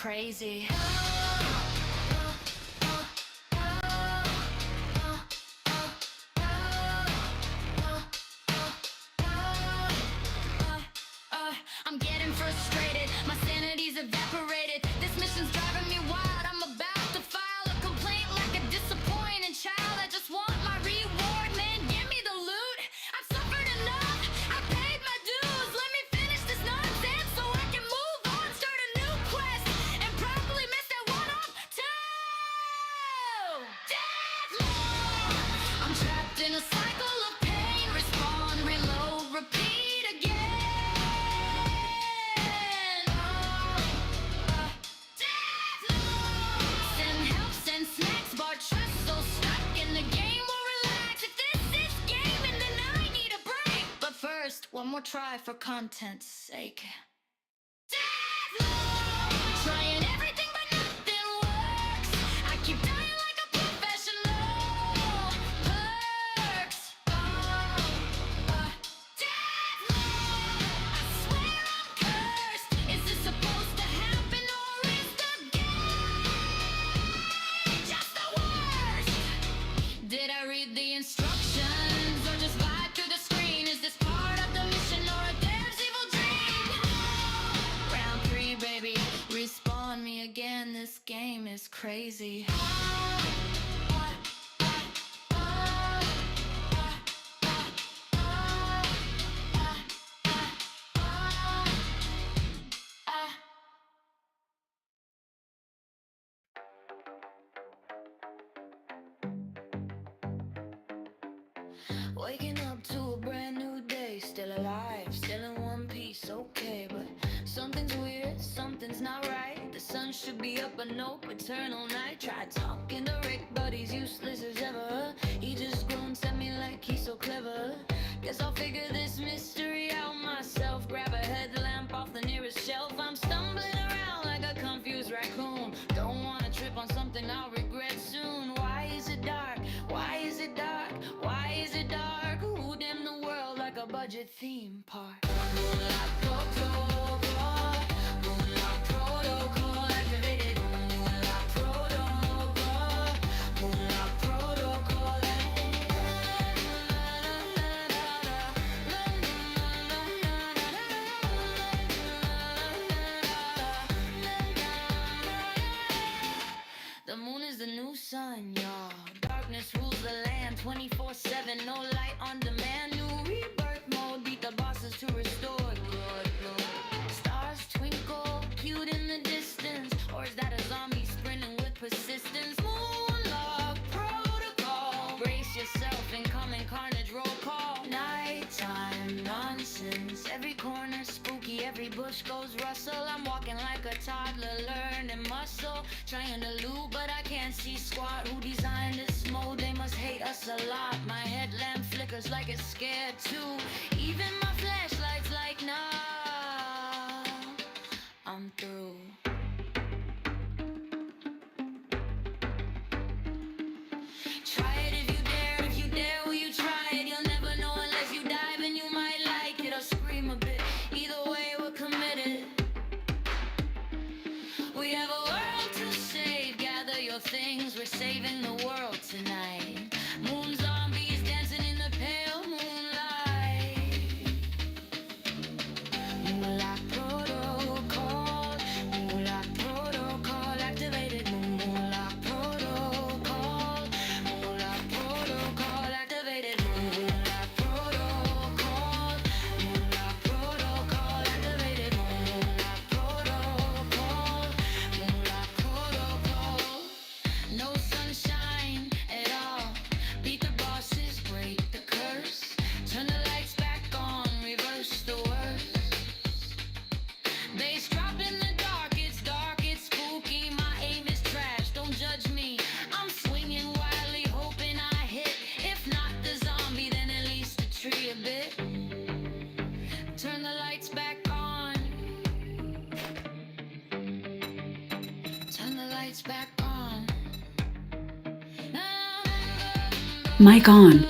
crazy. I'm getting frustrated, my sanity's evaporated. This mission's driving me wild, I'm about to file a complaint like a disappointed child. I just want my reward, man, give me the loot. I've suffered enough, I've paid my dues. Let me finish this nonsense so I can move on, start a new quest, and probably mess that one up too. Deathloop! I'm trapped in a cycle of pain, respawn, reload, repeat again. One more try for content's sake. Deathloop! Trying everything but nothing works. I keep dying like a professional. Perks. Deathloop! I swear I'm cursed. Is this supposed to happen or is the game just the worst? Did I read the instructions or just vibe through the screen? Is this part of the mission or a dev's evil dream? Round 3, baby, respawn me again. This game is crazy. Waking up to a brand new day, still alive, still in one piece, okay, but something's weird, something's not right. The sun should be up, but nope, eternal night. Tried talking to Rick, but he's useless as ever. He just grunts at me like he's so clever. Guess I'll figure this mystery out myself. Grab a headlamp off the nearest shelf. I'm stumbling around like a confused raccoon. Don't wanna trip on something I'll regret soon. Why is it dark? Why is it dark? Why is it dark? Who dimmed the world like a budget theme park? Moonlight protocol, moonlight protocol activated. Moonlight protocol, moonlight protocol The moon is the new sun, y'all. Darkness rules the land 24/7, no light on demand. New rebirth mode, beat the bosses to restore. Good Lord. Stars twinkle, cute in the distance. Or is that a zombie sprinting with persistence? Moonlock protocol. Brace yourself, incoming carnage, roll call. Nighttime nonsense. Every corner spooky, every bush goes rustle. I'm walking like a toddler, learning muscle. Trying to loot, but I can't see squat. Who designed this mode? They must hate us a lot. My headlamp flickers like it's scared too. Even my flashlight's like, nah, I'm through. Try it if you dare, if you dare, will you try it? You'll never know unless you dive, and you might like it or scream a bit. Either way, we're committed. We have a world to save. Gather your things, we're saving the world tonight. Moon zombies dancing in the pale moonlight. Moonlight protocol, moonlight protocol activated. Moonlight protocol, moonlight protocol activated. Moonlight protocol, moonlight protocol activated. Moonlight protocol, moonlight protocol. No sunshine at all. Beat the bosses, break the curse. Turn the lights back on, reverse the worst. Bass drop in the dark, it's spooky. My aim is trash, don't judge me. I'm swinging wildly, hoping I hit. If not the zombie, then at least the tree a bit. Turn the lights back on. Turn the lights back on. Mic on.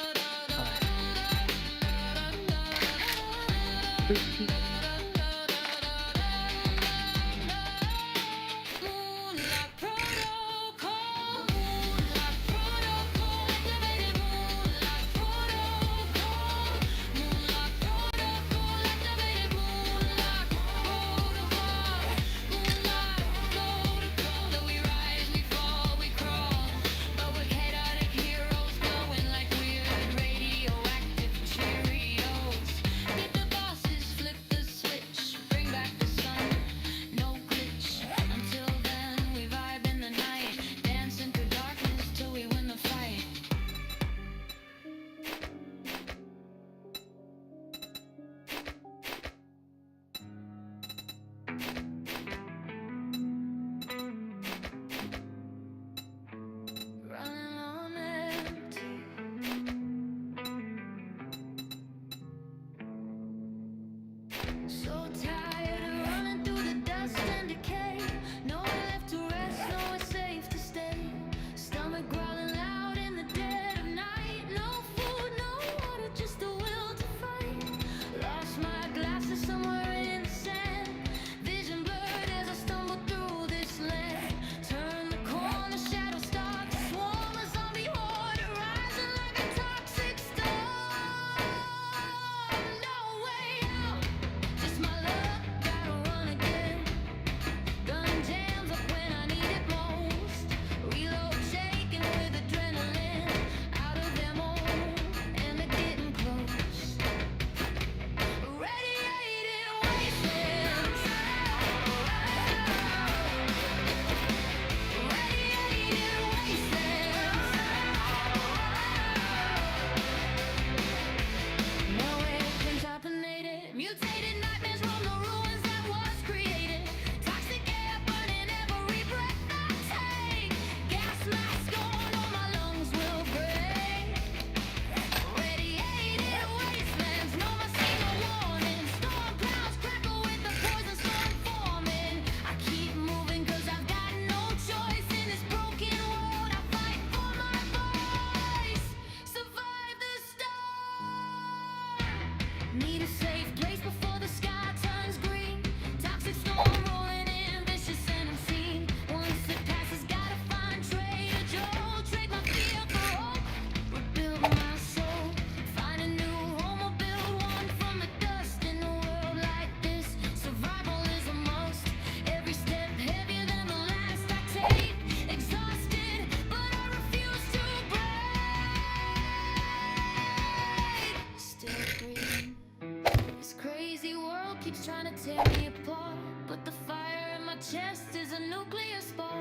trying to tear me apart, but the fire in my chest is a nuclear spark.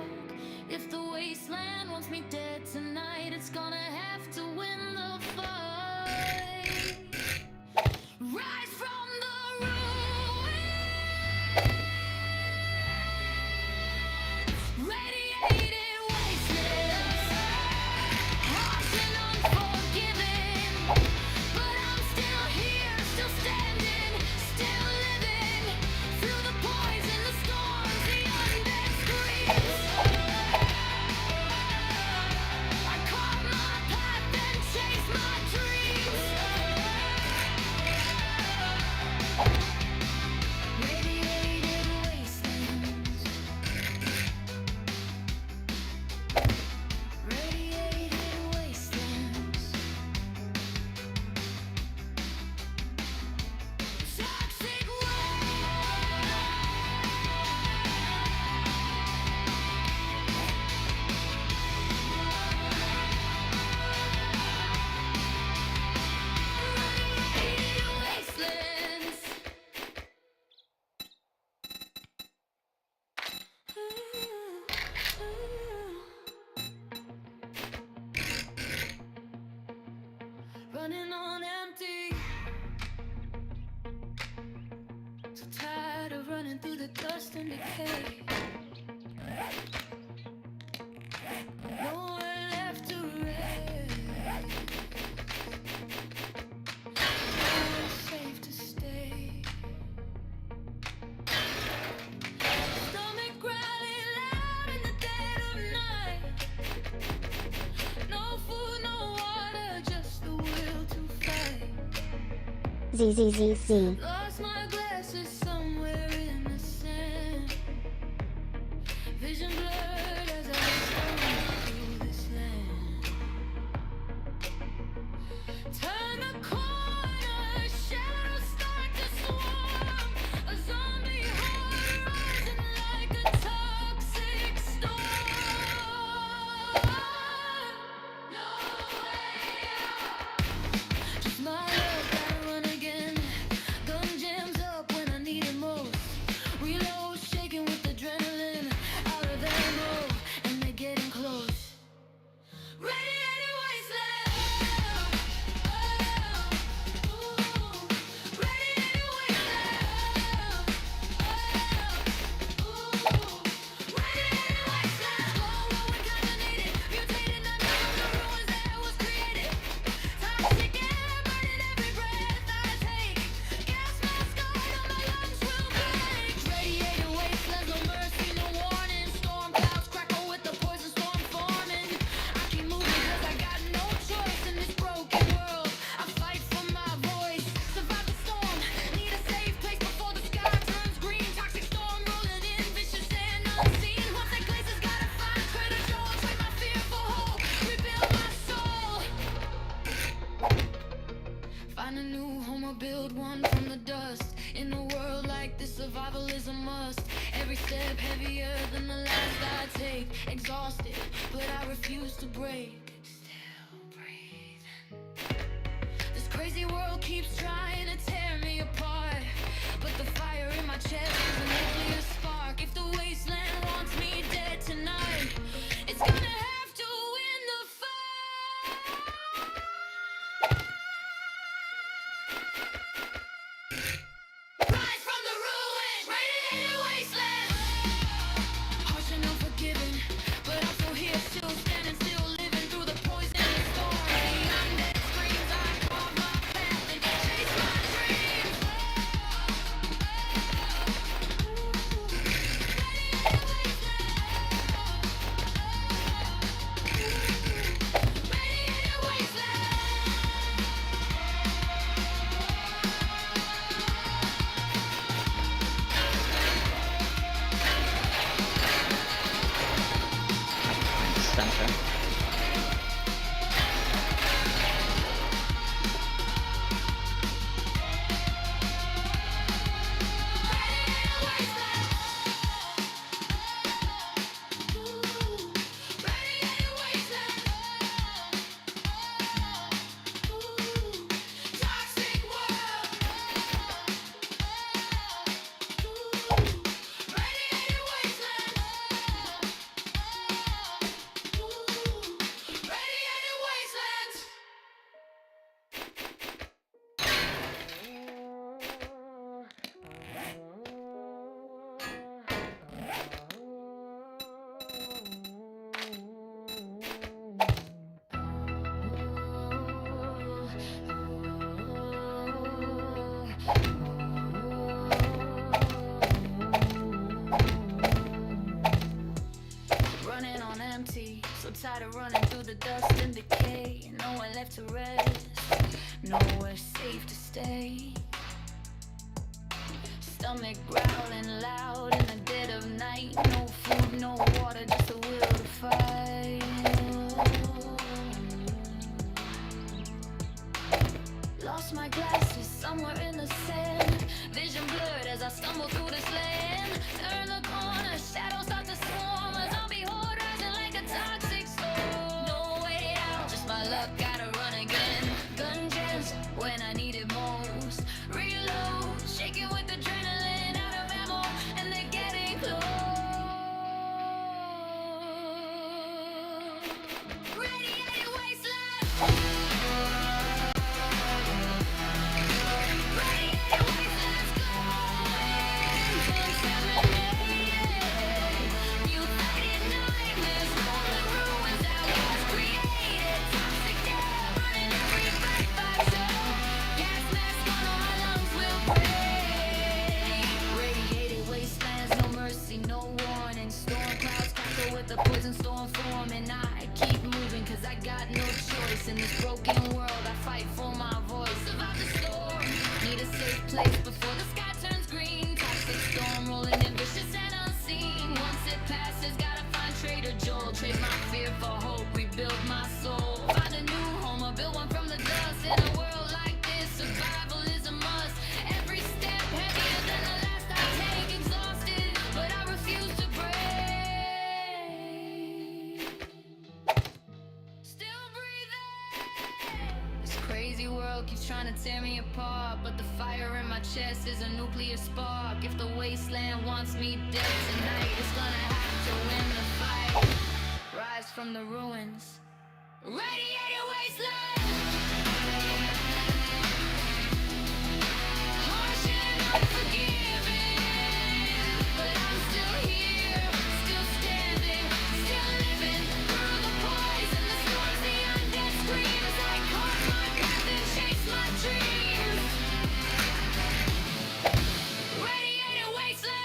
If the wasteland wants me dead tonight, it's gonna have to win the fight. Rise from the ruins, radiated wastelands, harsh and unforgiving, but I'm still here, still standing, still living, through the poison, the storms, the undead screams. I carve my path and chase my dreams. Radiated wastelands, radiated wastelands, toxic radiated wastelands. Running on empty, so tired of running through the dust and decay. Nowhere left to rest, nowhere safe to stay. Stomach growling loud in the dead of night. No food, no water, just the will to fight. Z Z Z Z. Lost my glasses somewhere in the sand. Vision blurred as I stumble through this land. Turn the corner, shadows start to swarm. A zombie horde rising like a toxic storm. No way out. Just my luck, gotta run again. Gun jams up when I need it most. Reload, shaking with adrenaline. Out of ammo, and they're getting close. Radiated wasteland. Radiated wasteland. Radiated wasteland. Slow, what we kinda needed. Mutated underneath the ruins that was created. Toxic air burning every breath I take. Gas mask on, my lungs will break. Radiated wastelands, no mercy, no warning. Storm clouds crackle with the poison storm forming. I keep moving 'cause I got no choice in this broken world. I fight for my voice, survive the storm. Need a safe place before the sky turns green. Toxic storm rolling in, vicious and unseen. Once that glaciers, gotta find crater jaw. Trade my fear for hope, rebuild my soul. Find a new home or build one from the dust. In a world like this, survival is a must. Every step heavier than the last I take. Exhausted, but I refuse to break. Still breathing. This crazy world keeps trying to tear me apart, but the fire in my chest is a nuclear spark. If the wasteland wants me dead tonight, it's gonna have to win the fight. Rise from the ruins, radiated wasteland. Harsh and unforgiving, but I'm still here, still standing, still living through the poison and storm. The undead screams, I carve my path and chase my dreams. Radiated wasteland. Center. away. So tired of running through the dust and decay. No one left to rest, nowhere safe to stay. Stomach growling loud in the dead of night. No food, no water, just a will to fight. Lost my glasses somewhere in the sand. Vision blurred as I stumble through this land. Turn the corner, shadows start to swarm. A zombie horde rising like a toxic storm. No way out, just my luck, gotta run again. Gun jams when I need it most. Reload, shaking with adrenaline, out of ammo, and they're getting close. Radiated wasteland. The poison storm forming, I keep moving cause I got no choice. In this broken world I fight for my voice. Survive the storm, need a safe place before the sky turns green. Toxic storm rolling in vicious and unseen. Once it passes, gotta find Trader Joel. Trade my fear for hope, rebuild my soul. Find a new home or build one from the dust. In a world like this, survival is a must. Every step heavier than the last I take. Exhausted, but I refuse to break. Crazy world keeps trying to tear me apart, but the fire in my chest is a nuclear spark. If the wasteland wants me dead tonight, it's gonna have to win the fight. Rise from the ruins, radiated wasteland. Harsh and unforgiving, but I'm still here, still standing, still living through the poison, the storms, the undead screams. I caught my breath and chased my dreams. Radiated wasteland.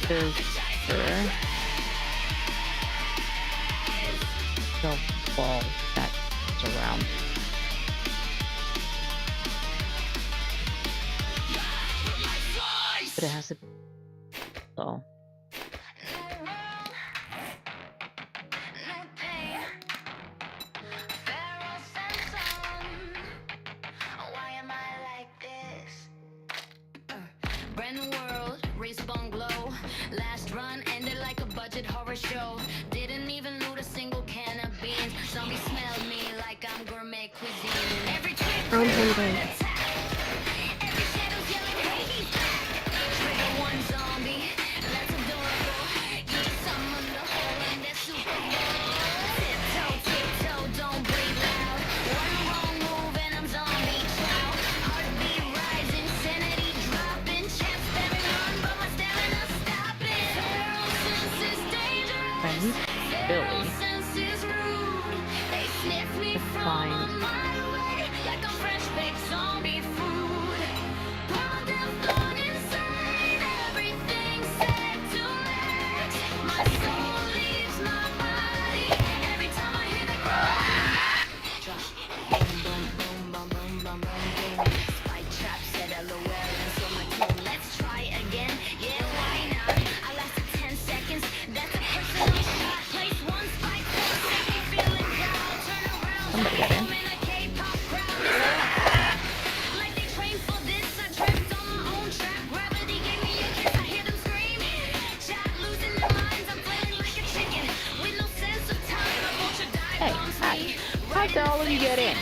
the ball that's around. But it has to. So. Brand new world, respawn glow. Last run ended like a budget horror show. Didn't even loot a single can of beans. Zombie smelled me like I'm gourmet cuisine. Every trick, every shadow's yelling, hey, he's back. Trigger one zombie, that's adorable. You summon the whole and that's Super Bowl. Tiptoe, don't breathe loud. One wrong move and I'm zombie chow. Heartbeat rising, sanity dropping. Chance spamming on, but my stamina stopping. Feral senses dangerous. And Billy. Feral senses rude. They sniff me from a mile away like I'm fresh baked zombie food. Pound them gone inside. Everything's set to max. My soul leaves my body every time I hear the crack. Boom, boom, boom, boom, boom, boom, boom. Spike trap said LOL and so my tune. Let's try again. Yeah, why not? I lasted 10 seconds. That's a personal shot. Place one spike for a second, feeling proud. Turn around. Somebody got in. I'm in a K-pop crowd. Like they trained for this. I tripped on my own track. Gravity gave me a kiss. I hear them scream. Chat losing their minds. I'm flailing like a chicken with no sense of time. A vulture dive Hey, bombs hi. me. How did all of you get in?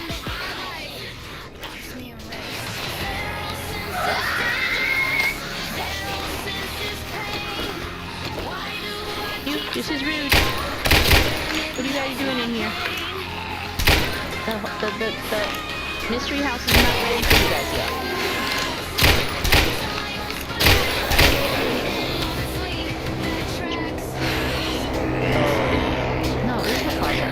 This is rude. What are you guys doing in here? The mystery house is not ready for you guys yet. No, there's no fire.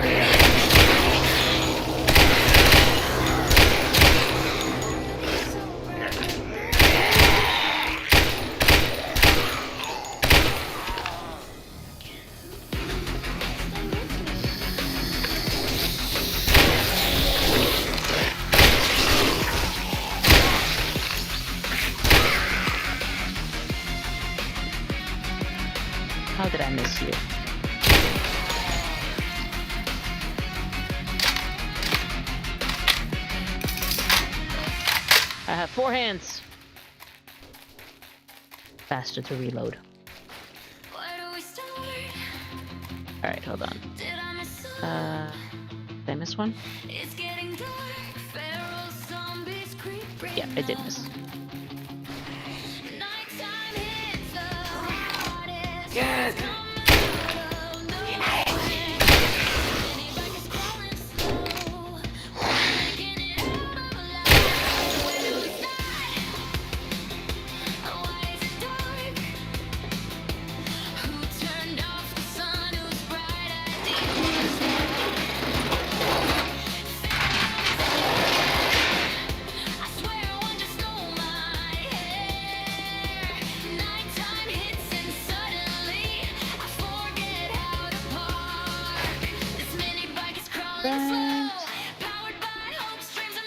How did I miss you? I have 4 hands. Faster to reload. Alright, hold on. Did I miss one? Yeah, I did miss. Yes!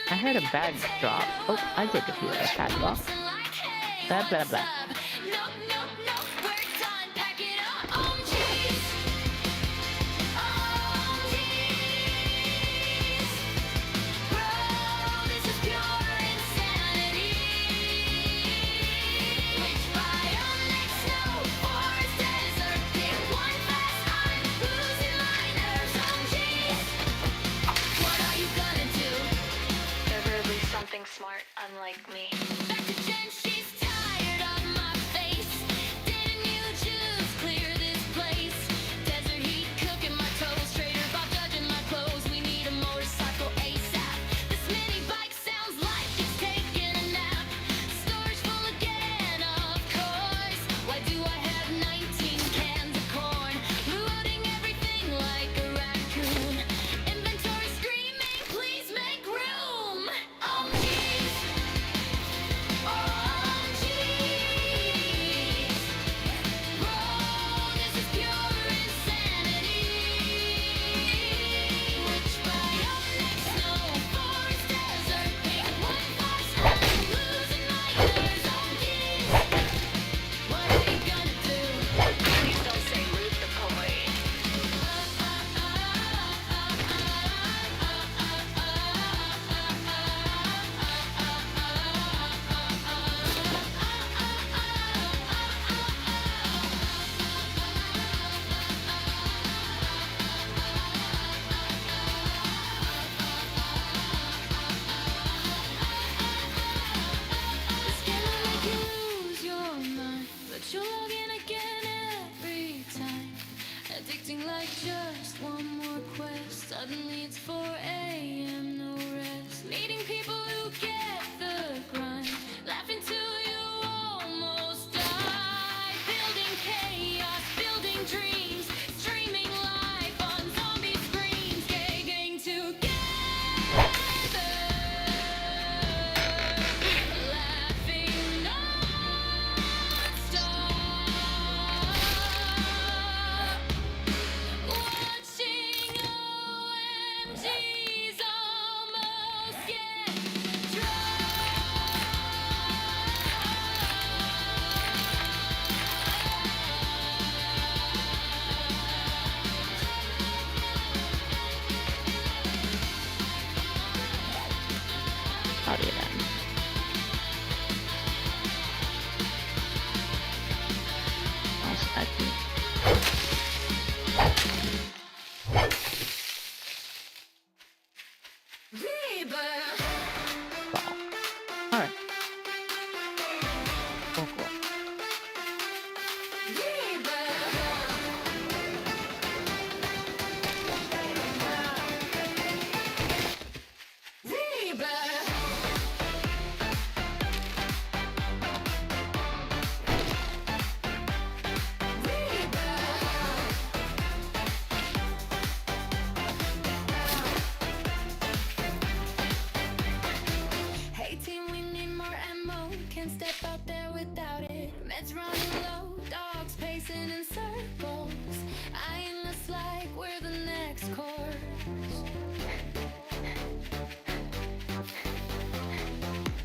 I heard a bag drop. Oh, I did feel a padlock. Blah, blah, blah. Smart, unlike me. Back to Jen, she's tired of my face. Didn't you just clear this place? Desert heat cooking my toes. Trader Bob judging my clothes. We need a motorcycle ASAP. This mini bike sounds like it's taking a nap. Storage full again, of course. Why do I have 19 cans of corn? Loading everything like a raccoon. Inventory screaming, please make room. Oh, like just one more quest. Suddenly it's 4 a.m., no rest. Meeting people who get the grind. Laughing till you almost die. Building chaos, building dreams. Streaming live on zombie screens. Gang together. Laughing non-stop. Watching OMGs almost get Howdy then. Also, I think. Alright. Cool, cool. Hey team, we need more ammo. Can't step out there without it. Meds running low, dogs pacing in circles. Eyeing us like we're the next course.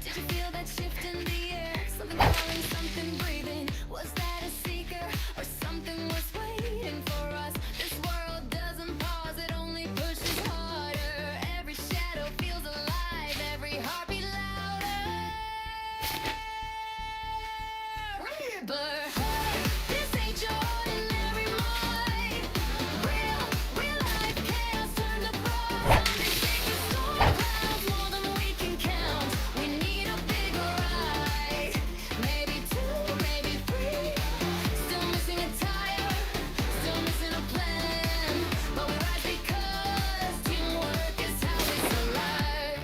Did you feel that shift in the air? Something calling, something breathing. Was that a seeker or something was waiting for us? This world doesn't pause, it only pushes harder. Every shadow feels alive, every heartbeat louder. Rebirth. This ain't your ordinary mind. Real life chaos turned to frost. Zombies taking storm clouds more than we can count. We need a bigger ride. Maybe 2, maybe 3. Still missing a tire, still missing a plan. But we rise because teamwork is how we survive.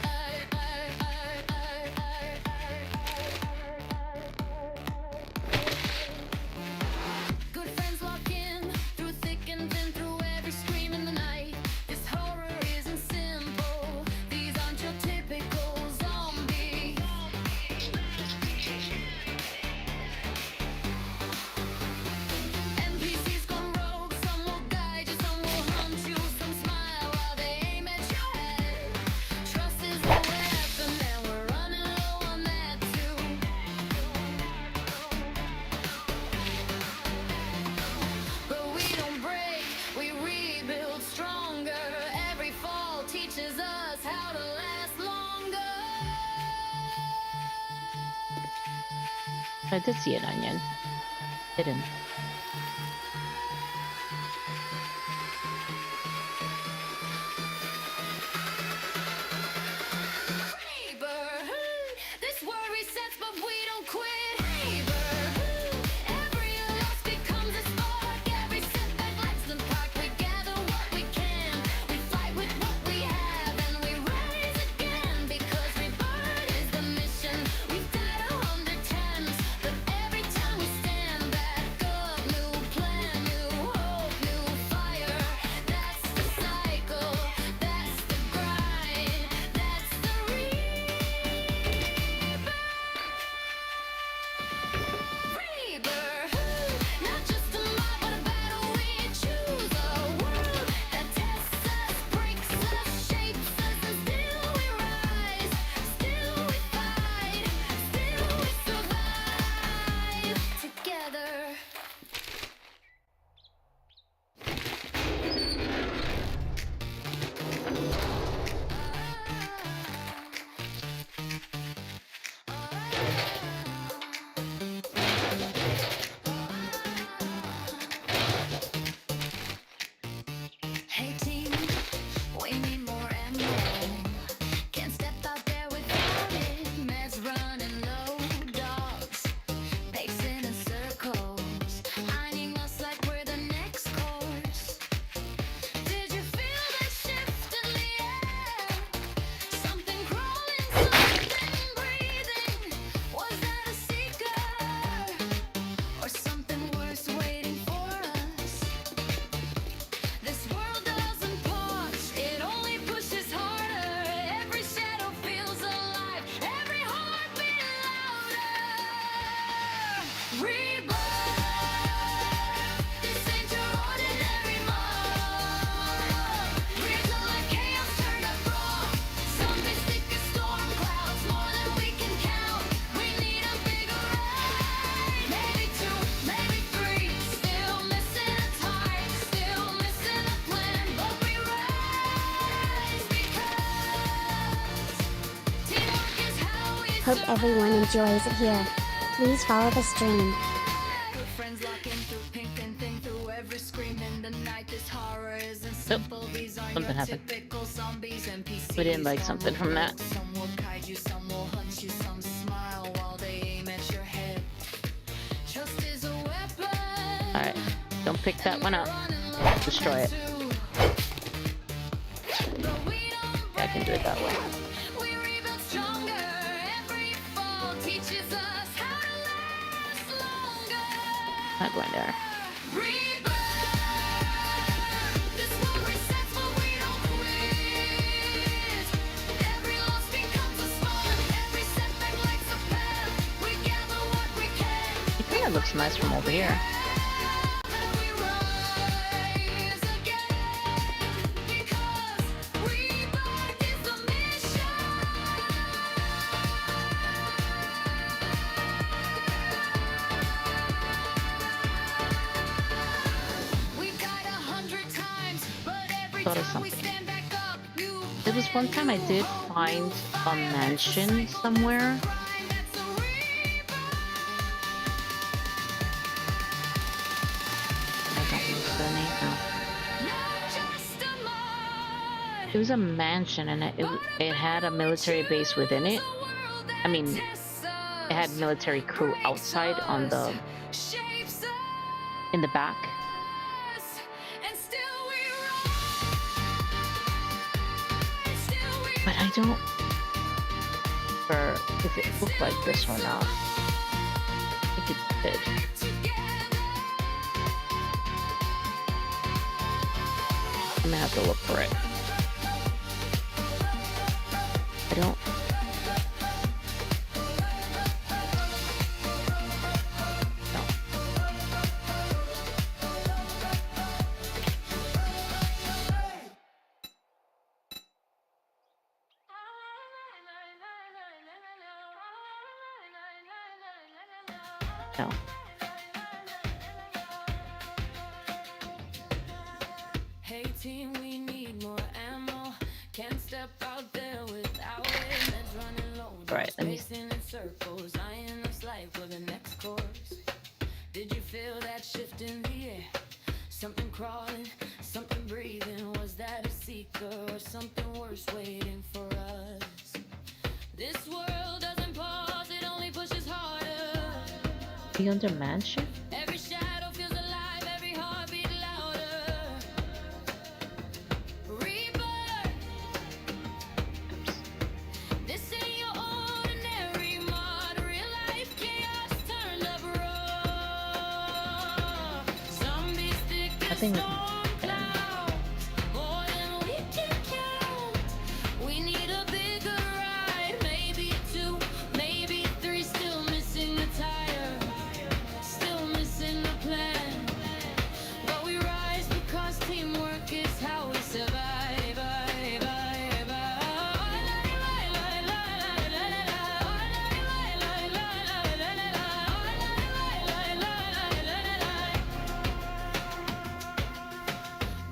Good friends lock in through thick and thin, through every scream in the night. This horror isn't simple. These aren't your typical zombies. NPCs gone rogue. Some will guide you, some will hunt you. Some smile while they aim at your head. Trust is a weapon, and we're running low on that too. But we don't break, we rebuild stronger. Every fall teaches us how to last longer. I did see an onion. Hidden. Rebirth. This worry sets, but we don't quit. Rebirth. Every loss becomes a spark. Every setback lights the park. We gather what we can. We fight with what we have, and we rise again. Because rebirth is the mission. We've died 100 times, but every time we stand back up. Hope everyone enjoys it here. Please follow the stream. Oh, something happened. We didn't like something from that. Alright, don't pick that one up. Destroy it. Yeah, I can do it that way. Not going there. It kind of looks nice from over here. Thought of something. There was one time I did find a mansion somewhere. I don't know the name now. It was a mansion and it had a military base within it. I mean, it had military crew outside on the in the back. But I don't remember if it looked like this or not. I think it did. I'm gonna have to look for it. I don't. No. Hey team, we need more ammo. Can't step out there without it. Let's running low. Right, let me. Spacing in circles, eyeing us life for the next course. Did you feel that shift in the air? Something crawling, something breathing. Was that a seeker or something worse waiting for us? This world doesn't pause, it only pushes harder. Be under mansion? Every shadow feels alive, every heartbeat louder. Rebirth. This ain't your ordinary mod. Real life chaos turned up raw. Zombies thick as storm clouds. More than we can count. We need a bigger ride. Maybe two, maybe three. Still missing the tire. Still missing the plan. But we rise because teamwork is how we survive.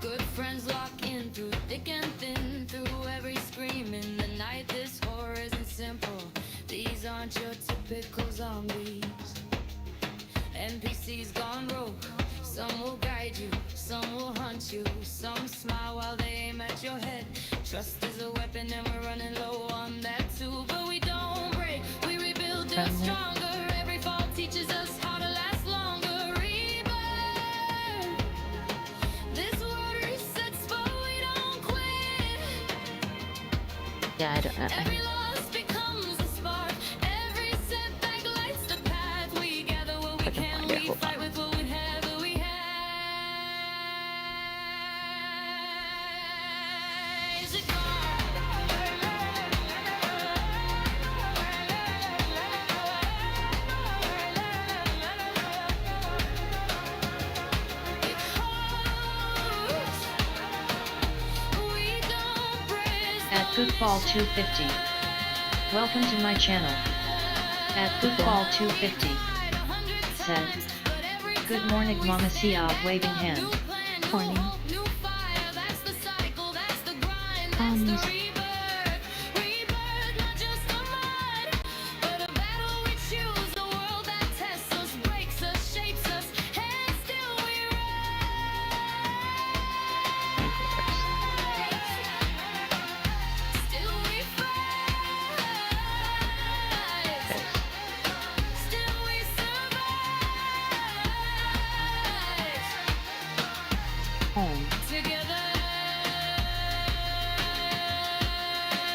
Good friends lock in through thick and thin, through every scream in the night. This horror isn't simple. These aren't your typical zombies. NPCs gone rogue. Some will guide you, some will hunt you. Some smile while they aim at your head. Trust is a weapon and we're running low on that too. But we don't break, we rebuild just stronger. Every fall teaches us how to last longer. Rebirth. This world resets but we don't quit. Yeah, I don't know. Every loss becomes a spark. Every setback lights the path. We gather what we can. We fight with what we have. What we have. At Goofball 250. Welcome to my channel. At Goofball 250. Said. Good morning, Mama Sia, waving hand. Morning. home.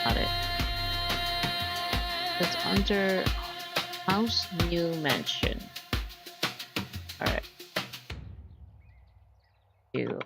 Got it. That's under house new mansion. Alright. You.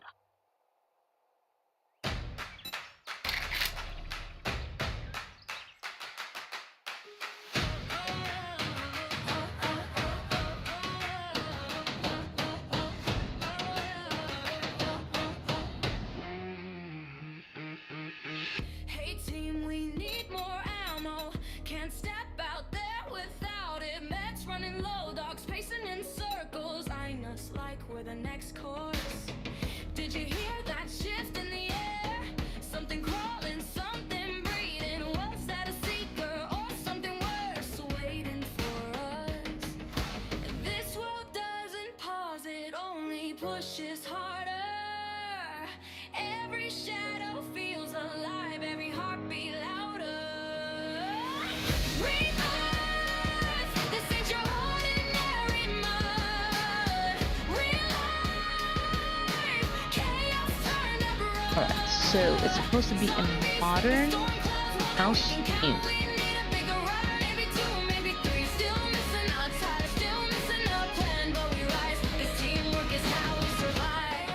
Hey team, we need more ammo. Can't step out there without it. Meds running low, dogs pacing in circles. Eyeing us like we're the next course. Did you hear that shift in the air? Something crawling, something breathing. Was that a seeker or something worse waiting for us? This world doesn't pause, it only pushes harder. Every shadow feels alive, every heartbeat louder. Rebirth, this ain't your ordinary mud. Real life, chaos turned up rough. Alright, so it's supposed to be a modern house new. We need a bigger ride, maybe two, maybe three. Still missing our time, still missing our plan, but we rise. This teamwork is how we survive.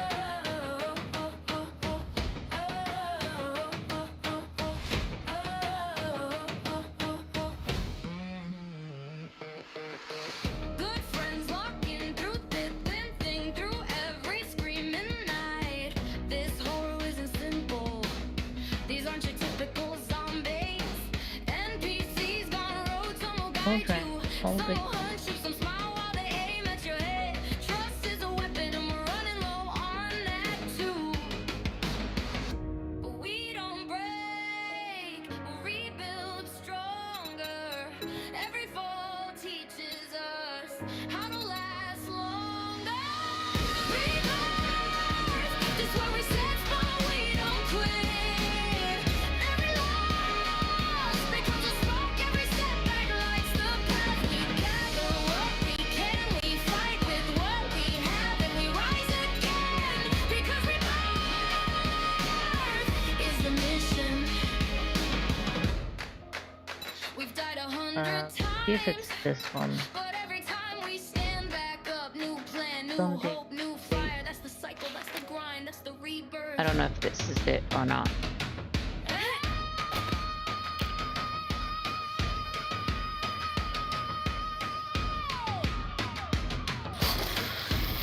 Good friends locking through thick thin thing, through every screaming night. This horror isn't simple. These aren't your typical zombies. NPCs gone rogue, some will guide Okay, you. hold Some it. will hunt you, some smile while they aim at your head. Trust is a weapon and we're running low on that too. But we don't break, we'll rebuild stronger. Every fall teaches us how to last longer. Rebirth, this where we set fire, we don't quit. Every loss becomes a smoke, every setback lights the path. We gather what we can, we fight with what we have, and we rise again. Because rebirth is the mission. We've died 100 See if it's times, this one. but every time we stand back up, new plan, new Someday. hope, new fire. That's the cycle, that's the grind, that's the rebirth. I don't know if this is it or not.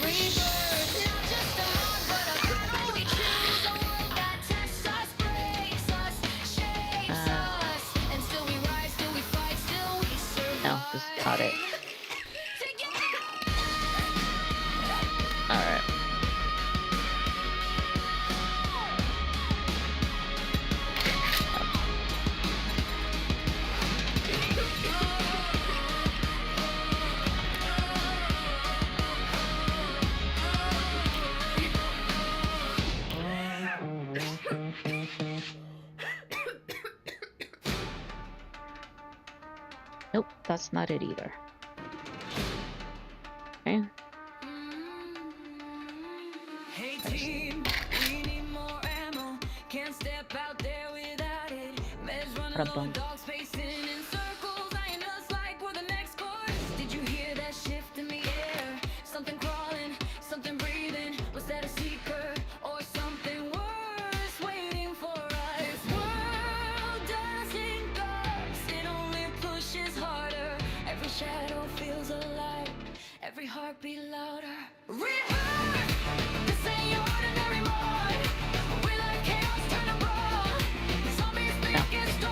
Rebirth, not just a mark, but a battle we choose. A world that tests us, breaks us, shapes us. And still we rise, still we fight, still we survive. No, this got it. Together. Alright. Nope, that's not it either. Okay. Hey team, we need more ammo. Can't step out there without it. Meds running low, Ba-bum. dogs pacing in circles, eyeing us like we're the next course. Did you hear that shift in the air? Something crawling, something breathing. Was that a seeker or something worse waiting for us? World doesn't burst, it only pushes harder. Every shadow feels alive, every heartbeat louder. Rebirth, this ain't your ordinary mode. Real life chaos turn to brawl. Zombies making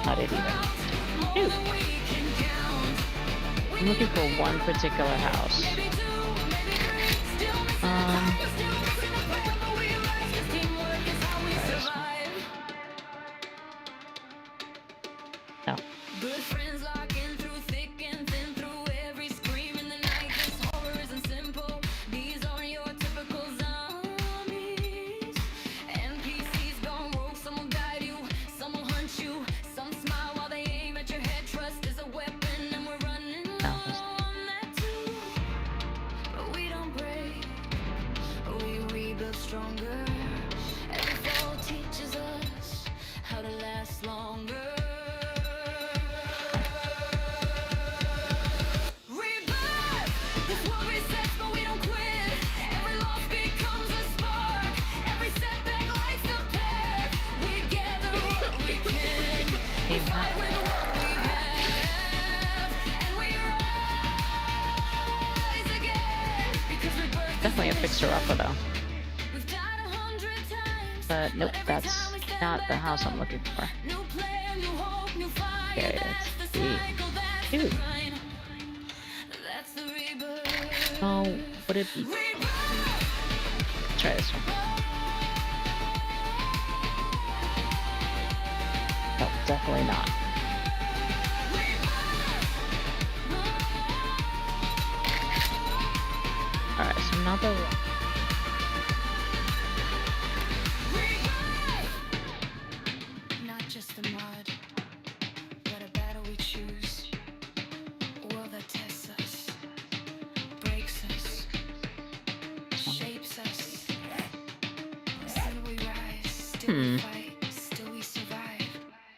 not it either. storm clouds, more than we can count. We I'm looking need for one particular house. maybe two, maybe three. Still missing a time, but still missing a plan, but we rise 'cause teamwork is how we survive. No. Good friends locking through thick and thin, through every scream in the night. This horror isn't simple. These aren't your typical zombies. NPCs gone rogue, some will guide you, some will hunt you, some smile while they aim at your head. Trust is a weapon, and we're running low on that too. But we don't break, definitely a fixer-upper though. But nope, that's not the house I'm looking for. Okay, let's see. Dude. Oh, would it be? Let's try this one. No, definitely not. Alright, so another one. Not just the mud, but a battle we choose. A world that tests us, breaks us, shapes us. Still we rise, still we fight, still we survive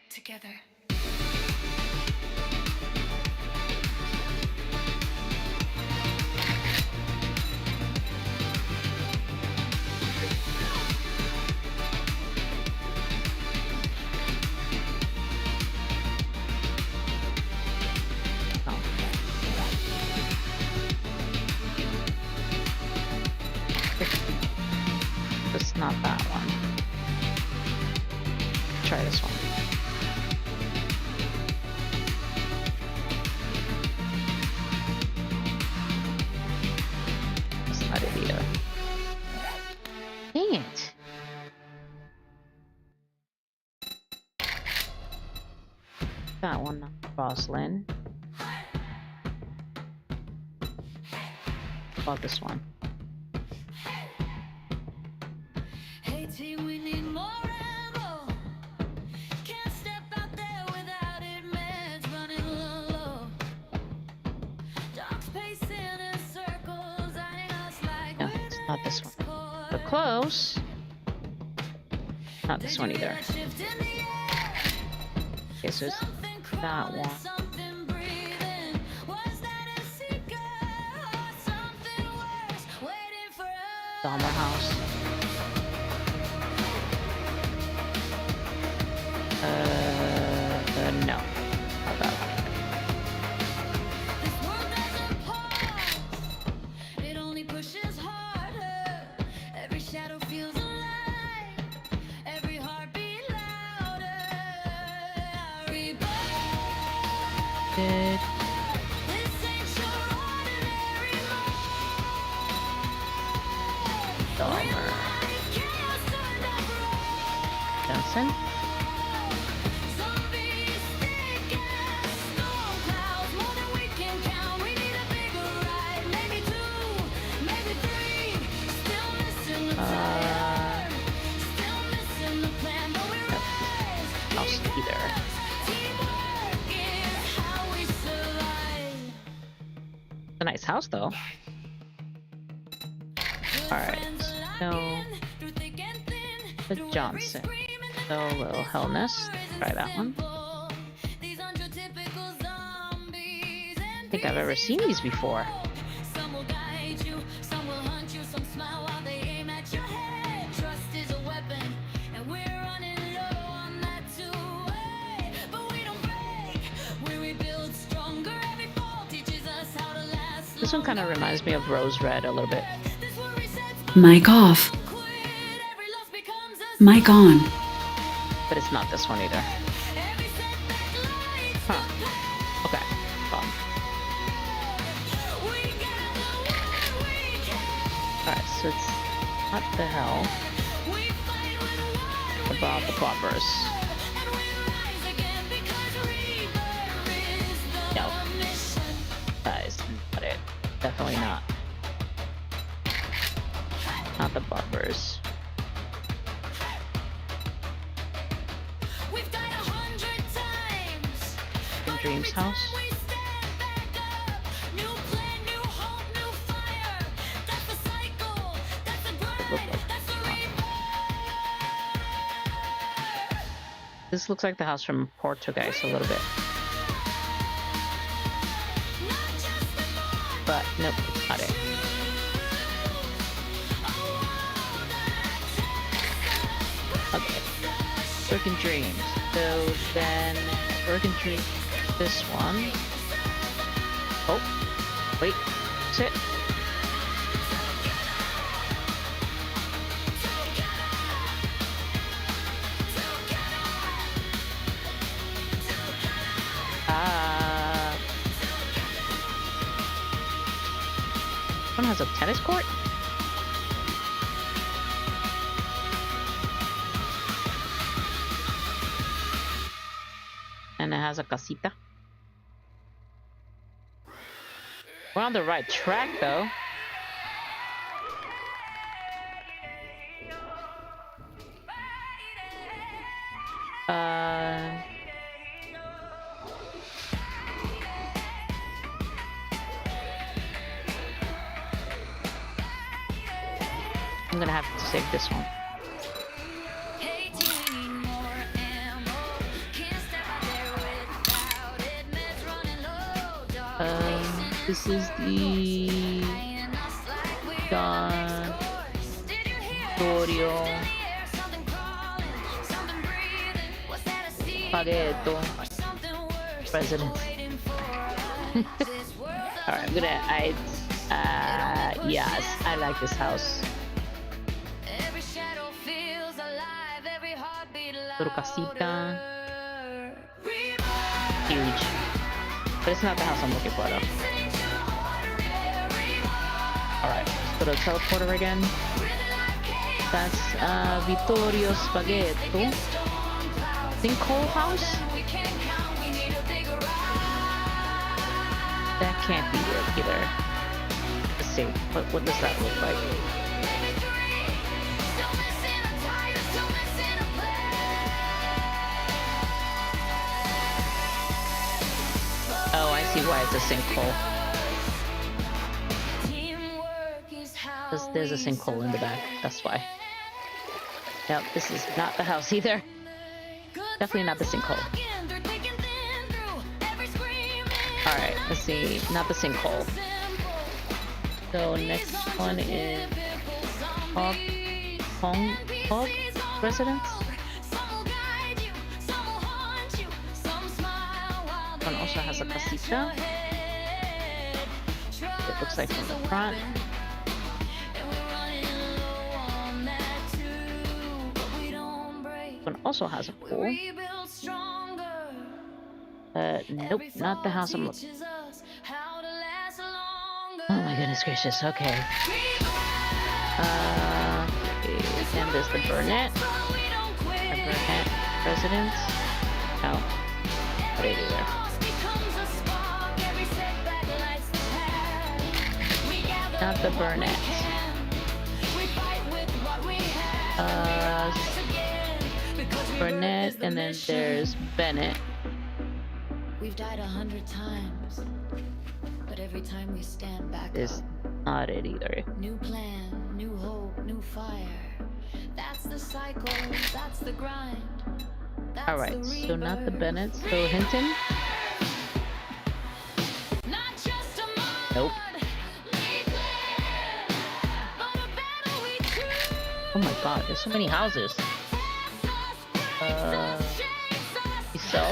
together. It's not that one. Try this one. That's not it either. Dang it. That one, Roslyn. How about this one? Hey team, we need more ammo. Can't step out there without it, meds running low. Dogs pacing in circles, eyeing us like No, it's not this one. But close. Not this one either. Okay, so it's that one. Summer House. No. Not that one. It only pushes harder. Every shadow feels alive. Every heartbeat louder. Did This ain't your ordinary Summer Johnson? Zombies thick as snow clouds, more than we can count. We need a bigger ride, maybe 2, maybe 3. Still missing the fire, still missing the plan, but we rise. House either. Teamwork is how we survive. A nice house though. Alright, so the Johnson. So little Hellness. Try that one. I think I've ever seen these before. Some will guide you, some will hunt you, some smile while they aim at your head. Trust is a weapon, and we're running low on that too. Hey, but we don't break, we rebuild stronger. Every fall teaches us how to last. This one kind of reminds me of Rose Red a little bit. This one resets, Mic off. quit. Every loss becomes a Mic on. But it's not this one either. every setback lights Huh. Okay. Well, we gather what we can. alright, so it's what the hell We fight with what we about the Bobbers? and we rise again because rebirth is the No. mission. That is not it. Definitely not. Not the Bobbers. We've died 100 times. In Dream's house. We stand back up. New plan, new hope, new fire. That's the cycle. That's the grind. Look like- That's the rebirth. This looks like the house from Portuguese a little bit. Not just the mark. But nope, it's not it. Okay. Broken Dreams. So then Broken Dreams, this one. Oh, wait, sit. has a tennis court? And it has a casita. We're on the right track, though. I'm gonna have to save this one. This is the Don Vittorio Spaghetto President. Alright, I'm gonna yes, I like this house. Little casita. Huge. But it's not the house I'm looking for though. Alright, let's go to the teleporter again. That's Vittorio Spaghetto. Sinkhole house? That can't be it either. Let's see. What does that look like? Oh, I see why it's a sinkhole. Because there's a sinkhole in the back. That's why. Yep, this is not the house either. Definitely not the sinkhole. Alright, let's see. Not the sinkhole. So next one is Hog residence. One also has a casita. It looks like from the front. One also has a pool. Nope, not the house I'm looking for. Oh my goodness gracious, okay. And there's the Burnett. A Burnett residence. No, not it either. Not the Burnett. Burnett, and then there's Bennett. We've died 100 times, but every time we stand back Is up. not it either. New plan, new hope, new fire. That's the cycle, that's the grind. That's Alright, the so not the rebirth. Bennett, so Hinton? Not just a moment, Nope. but a battle we choose. Oh my god, there's so many houses. So?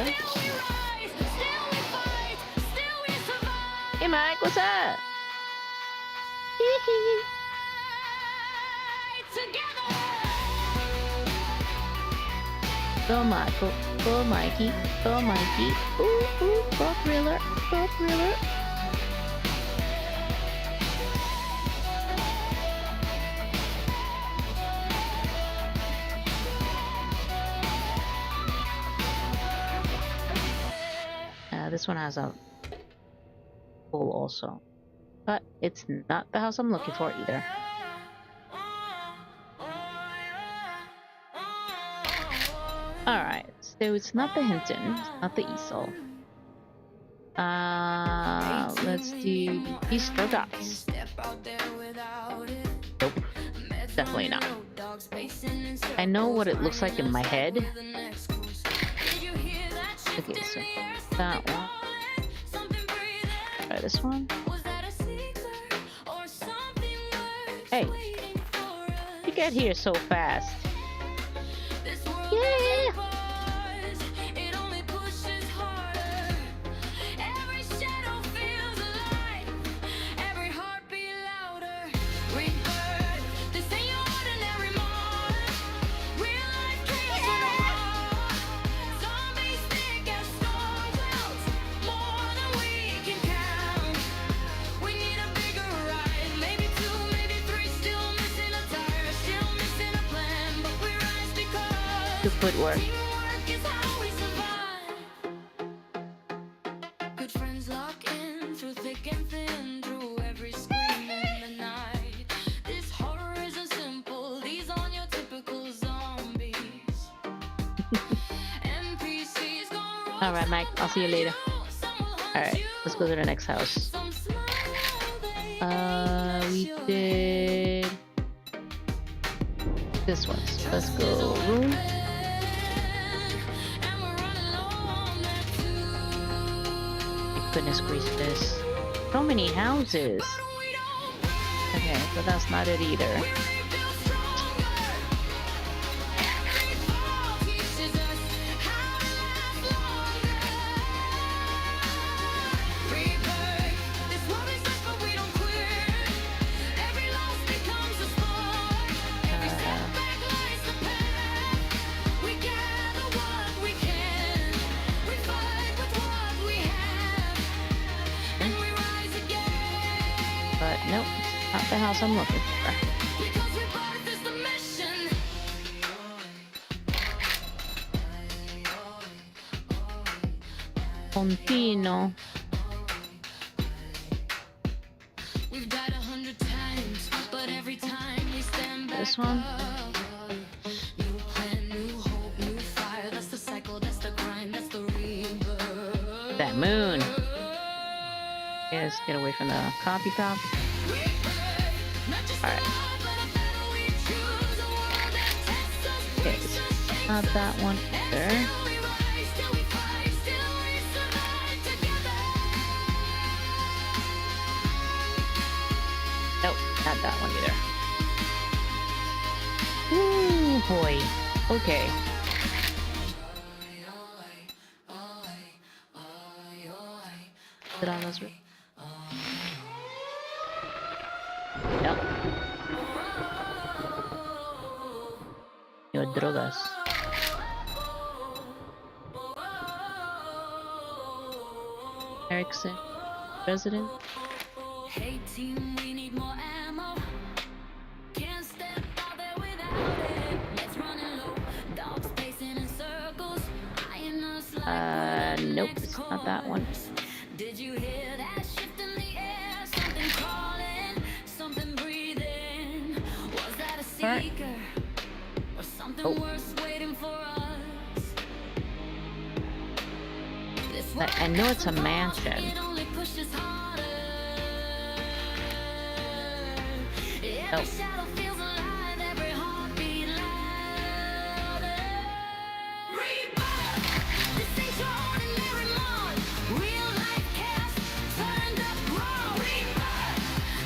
Hey Mike, what's up? Go Michael, go Mikey, go Mikey. Ooh, ooh, go thriller, go thriller. This one has a pool also, but it's not the house I'm looking for either. Alright, so it's not the Hinton, it's not the Easel. Let's do these four dots. Nope, definitely not. I know what it looks like in my head. Okay, so that one. Try this one. Hey, you get here so fast. Yeah. to footwork. Good friends lock in through thick and thin, through every scream in the night. This horror isn't simple. These aren't your typical zombies. NPCs gone rogue. Alright, Mike, I'll see you later. Alright, let's go to the next house. We did this one. So let's go room. Goodness gracious. So many houses. Okay, so that's not it either. But nope, not the house I'm looking for. Contino. We've died 100 times, but every time we stand back This one. up. New plan, new hope, new fire. That's the cycle, that's the grind, that's the rebirth. That moon. Okay, let's get away from the copy. Alright. Okay, it's not that one either. Nope, not that one either. Ooh, boy. Okay. Did I lose it? Nope. Yo, drogas. Erickson, president. Hey team, we need more ammo. Can't step out there without it. Let's run it low. Dogs pacing in circles. Eyeing us like Nope, it's not that one. Did you hear that shift in the air? Something crawling, something breathing. Was that a seeker? Or something worse waiting for us? I know it's a mansion. It only pushes harder. Every Oh. shadow feels alive, every heartbeat louder. Rebirth! This ain't your ordinary mod. Real life chaos turned up raw. Rebirth!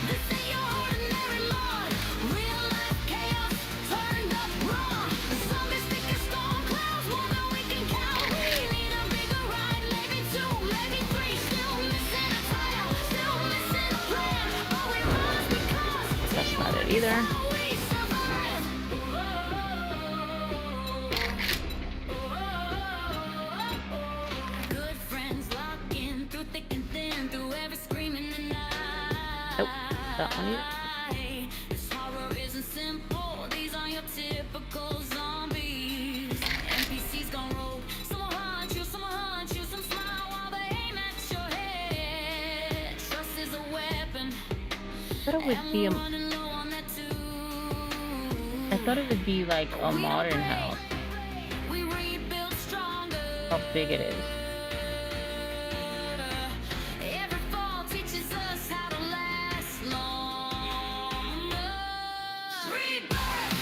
This ain't your ordinary mod. Real life chaos turned up raw. The zombies think it's storm clouds more than we can count. We need a bigger ride, maybe two, maybe three. Still missing a title, still missing a plan. But we rise because That's not it either. we survive. Good friends lock in through thick and thin, through every scream in the night. Nope, that one either. This horror isn't simple. These aren't your typical zombies. NPCs gone rogue. Some will hunt you, some will hunt you. Some smile while they aim at your head. Trust is a weapon. I thought it would be And we're running low on that too. I thought it would be like a modern house. We rebuild stronger. How big it is. Every fall teaches us how to last longer. Rebirth!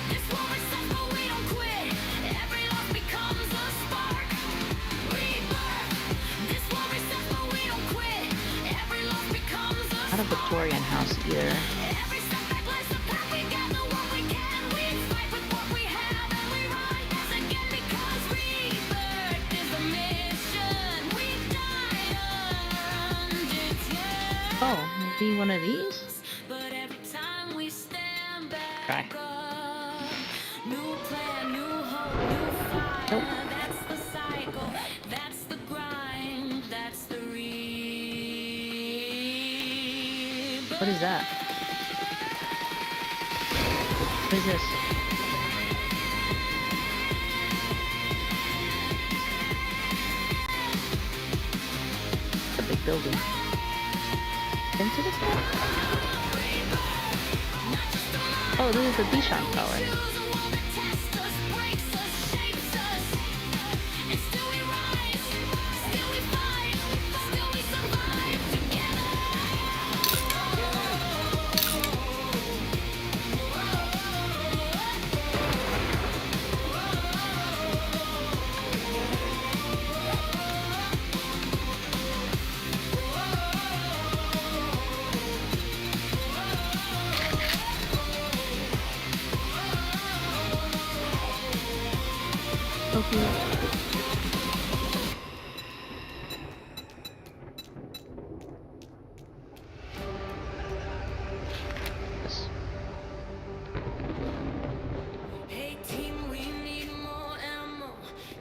This war is tough, but we don't quit. Every loss becomes a spark. Rebirth! This war is tough, but we don't quit. Every loss becomes a Not a Victorian house either. Every setback lies the path. We gather what we can. We fight with what we have, and we rise again because rebirth is the mission. We've died 100 times, Oh, maybe one of these? but every time we stand back Try. up, new plan, new hope, new fire. Nope. That's the cycle. That's the grind. That's the rebirth. What is that? What is this? building. Into the sky? Oh, this is the Bishan Tower. Hey team, we need more ammo.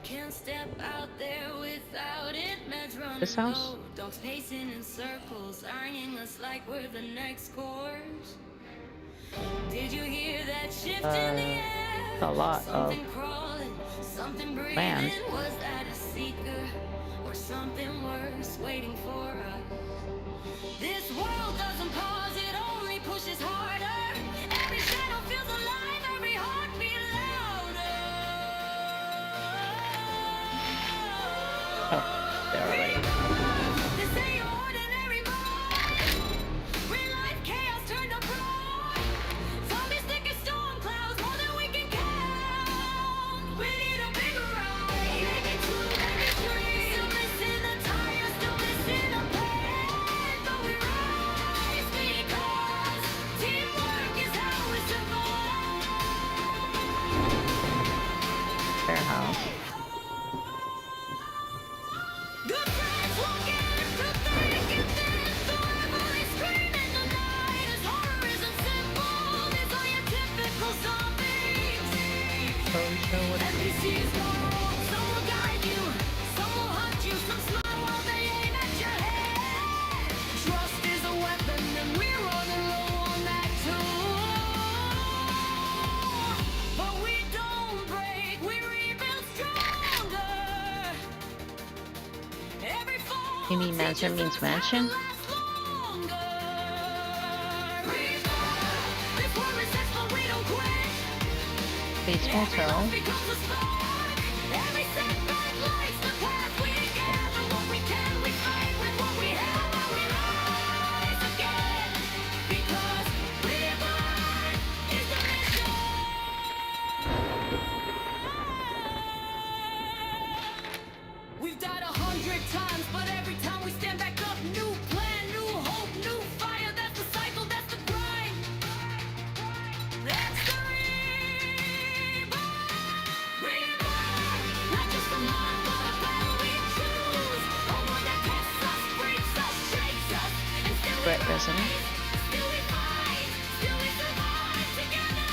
Can't step out there without it. Meds running This house? low. Dogs pacing in circles, eyeing us like we're the next course. Did you hear that shift in the air? A lot of Something crawling, something breathing. land. Was that a seeker or something worse waiting for us? This world doesn't pause, it only pushes harder. Every shadow feels alive, every heartbeat louder. Oh, they're already. This ain't your ordinary mind. Real life chaos turned to pride. Zombies thick as storm clouds, more than we can count. We need a bigger ride. Maybe two, maybe three. Still missing the tires, still missing the pain. But we rise because teamwork is how we survive. Their house. Good friends walking through thick and thin. Forever they scream in the night. As horror isn't simple, these are your typical zombies. NPCs go rogue, some will guide you, some will hunt you, some smile while they aim at your head. Trust is a weapon, and we're running low on that too. But we don't break, we rebuild stronger. Every fall You mean mansion means mansion? lasts longer. This war resists, but we don't quit. Bates Motel. Becomes a spark. Every setback lights the path. We gather what we can. We fight with what we have, and we rise again. Because living is the mission. We've died 100 times, but every time we stand back up, new plan, new hope, new fire. That's the cycle, that's the grind. That's the rebirth. Not just a mind, but a battle we choose. A war that tests us, breaks us, shakes us, and still we Brett rise, Resident. still we fight, still we survive together.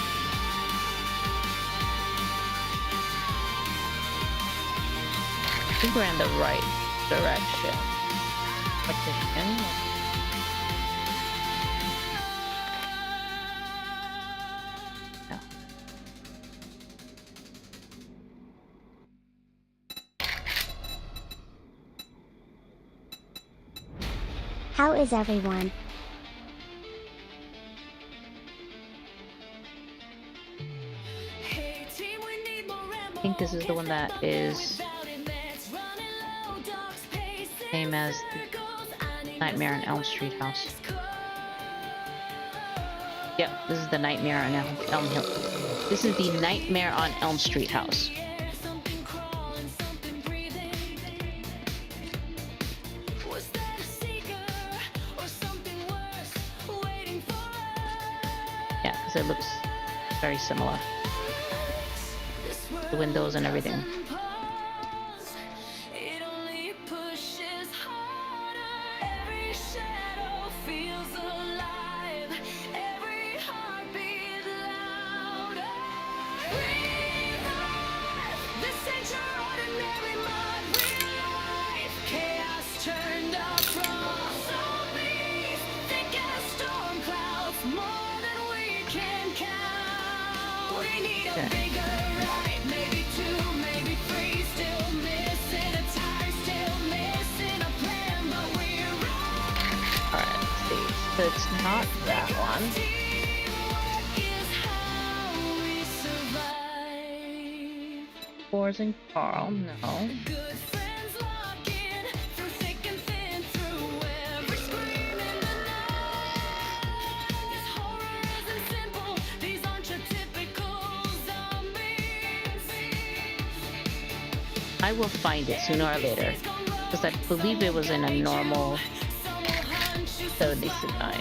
I think we're in the right direction. What the hell? No. How is everyone? Hey team, we need more ammo. I think this is the one that is same as the Nightmare on Elm Street house. Yep, this is the Nightmare on Elm Hill. This is the Nightmare on Elm Street house. Yeah, because it looks very similar. The windows and everything. It only pushes harder. Every shadow feels alive. Every heartbeat louder. Revive. This ain't your ordinary mud. Real life. Chaos turned up from zombies. Thick as storm clouds. More than we can count. We need a Okay. bigger ride. Maybe two, maybe three. So it's not that one. Boris and Carl, no. I will find it sooner or later, because I believe it was in a normal 70s guy.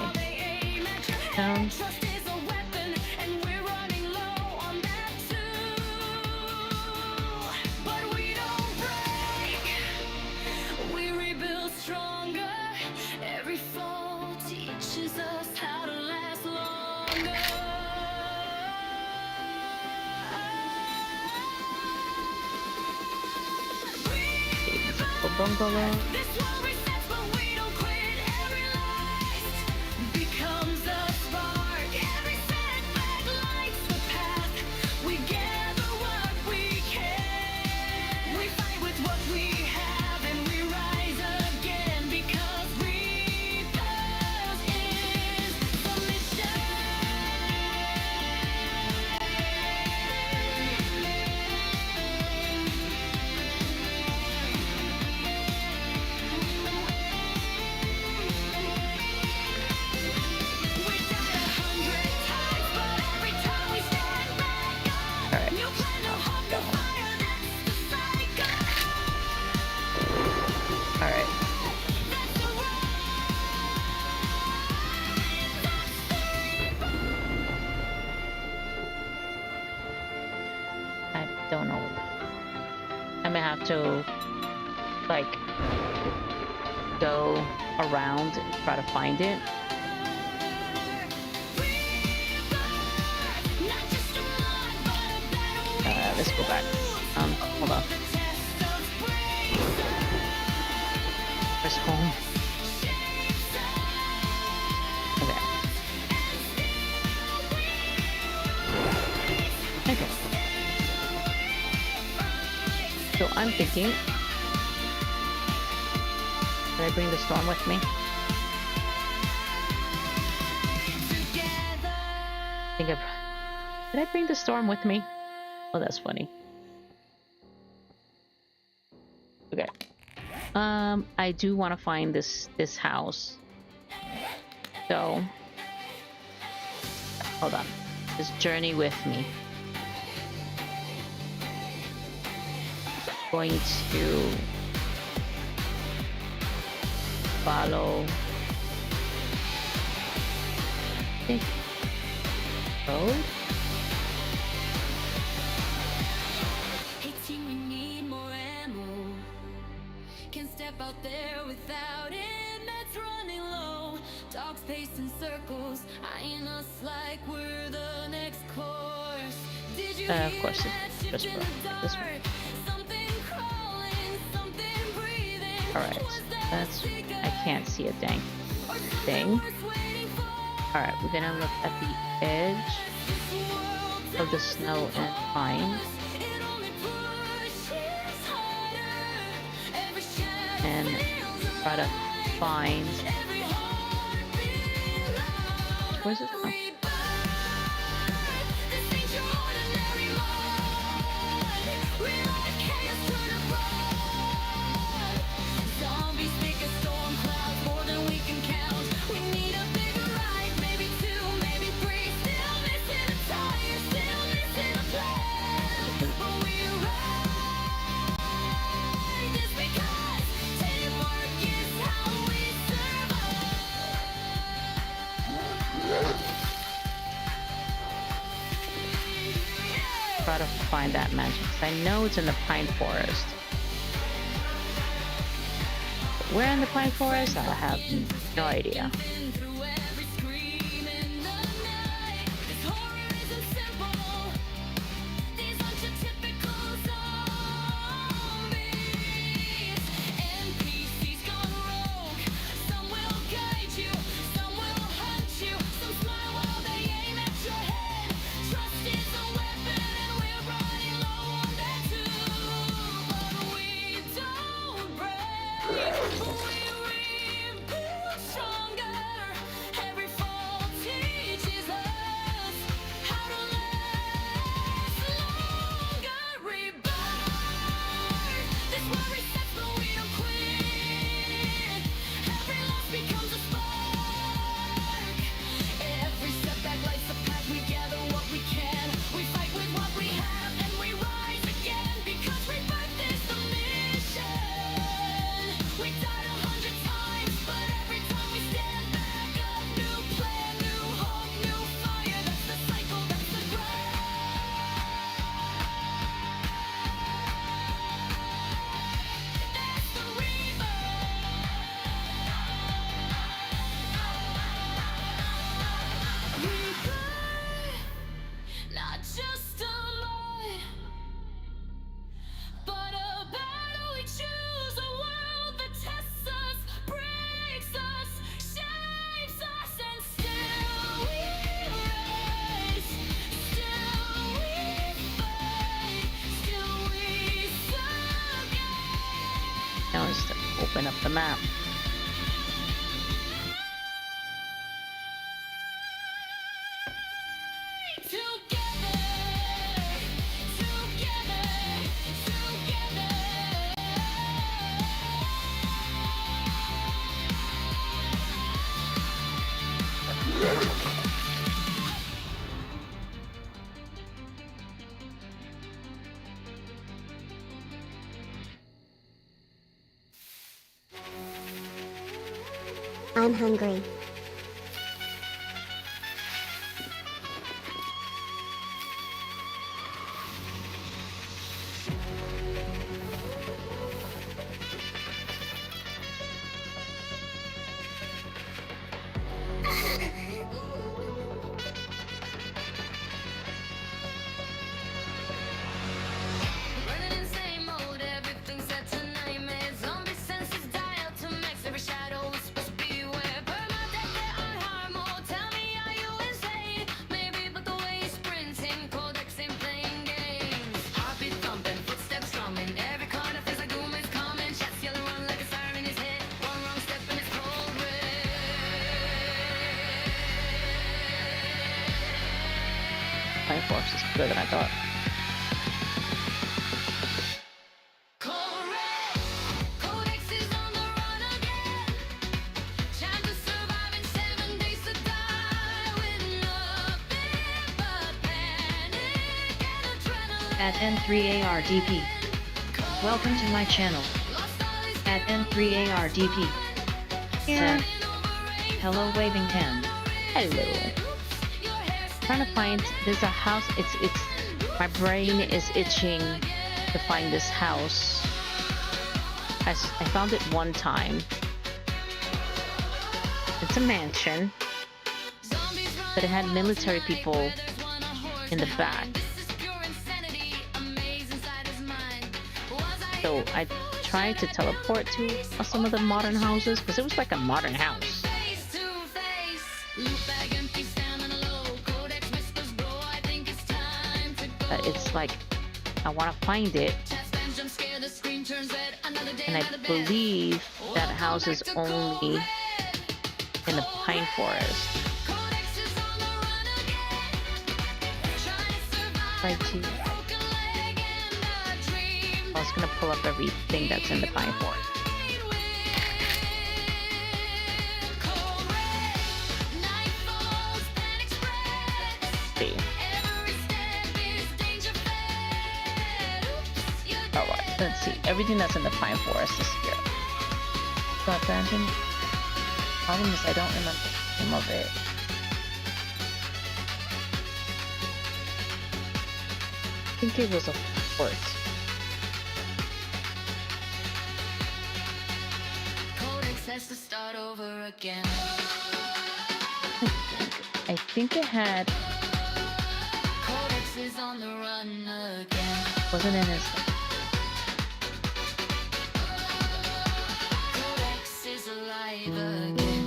Bungalow. Don't know. I may have to like go around and try to find it. Let's go back. Hold on. Press home. Okay. Okay. So I'm thinking, did I bring the storm with me? Did I bring the storm with me? Oh, that's funny. Okay. I do want to find this house. So, hold on. Just journey with me. Going to follow road. Hey team, we need more ammo. Can step out there without it. Meds running low. Dogs pacing circles, eyeing us like we're the next course. Did you Of course, it's just this one. Alright, that's... I can't see a dang thing. Alright, we're gonna look at the edge of the snow and pines. And try to find... Where's it from? Try to find that mansion, because I know it's in the pine forest. But where in the pine forest? I have no idea. Now let's open up the map. I'm hungry. Running insane mode, everything's set to nightmare. Zombie senses dial to max, every shadow whispers beware. Burn my death, there on hard mode. Tell me, are you insane? Maybe, but the way he's sprinting, Codex ain't playing games. Heartbeat thumping, footsteps drumming. Every corner feels like doom is coming. Shots yelling, run like a siren in his head. One wrong step and it's cold red. Fire Force is better than I thought. Cold red. Codex is on the run again. Time to survive in 7 days to die with nothing but panic and adrenaline. At N3ARDP. Welcome to my channel. Lost all his At N3ARDP. Said. Hello waving hand. Hello. Trying to find, there's a house. It's my brain is itching to find this house. I found it one time. It's a mansion, zombies run but it had military people in the back. This is pure insanity, a maze inside his mind. Was I So I tried to teleport to some of the modern houses because it was like a modern house. face to face? Loop bag empty, standing low. Codex whispers, bro, I think it's time to go. But it's like I want to find it, Chest bend, jump scare, the screen turns red. Another day, and I another bed. believe that house is only in the pine forest. Codex is on the run again. Trying to survive. Try to. Broken leg and a dream. I was gonna pull up everything that's in the pine forest. Cold red, night falls, panic spreads. See. Every step is danger fed. Oops, you're All right. Let's see. Everything that's in the pine forest is here. But dungeon. Problem is I don't remember the name of it. I think it was a fort. Codex has to start over again. I think it had. Codex is on the run again. Wasn't in his. Codex is alive again.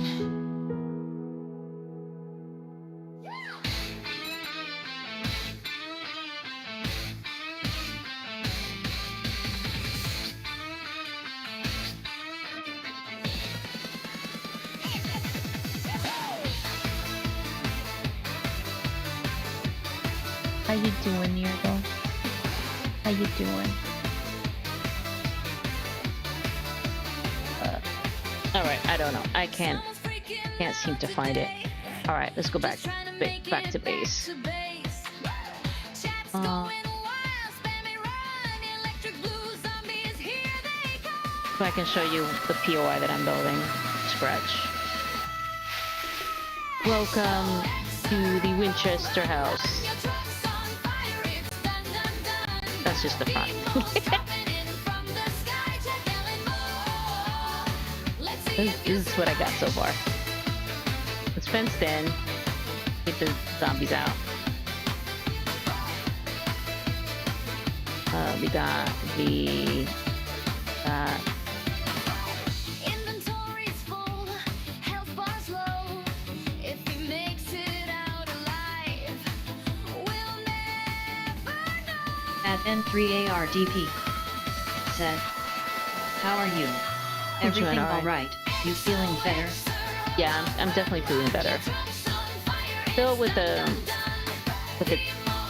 How you doing, Nirgo? How you doing? Alright, I don't know. I can't seem to find it. Alright, let's go back to base. So I can show you the POI that I'm building. Scratch. Welcome to the Winchester House. That's just the front. This is what I got so far. It's fenced in. Keep the zombies out. We got the Inventory's full, health bar's low. If he makes it out alive, we'll never know. At N3ARDP. Said. How are you? I'm doing Everything alright. alright? You feeling better? Yeah, I'm definitely feeling better. Still with the,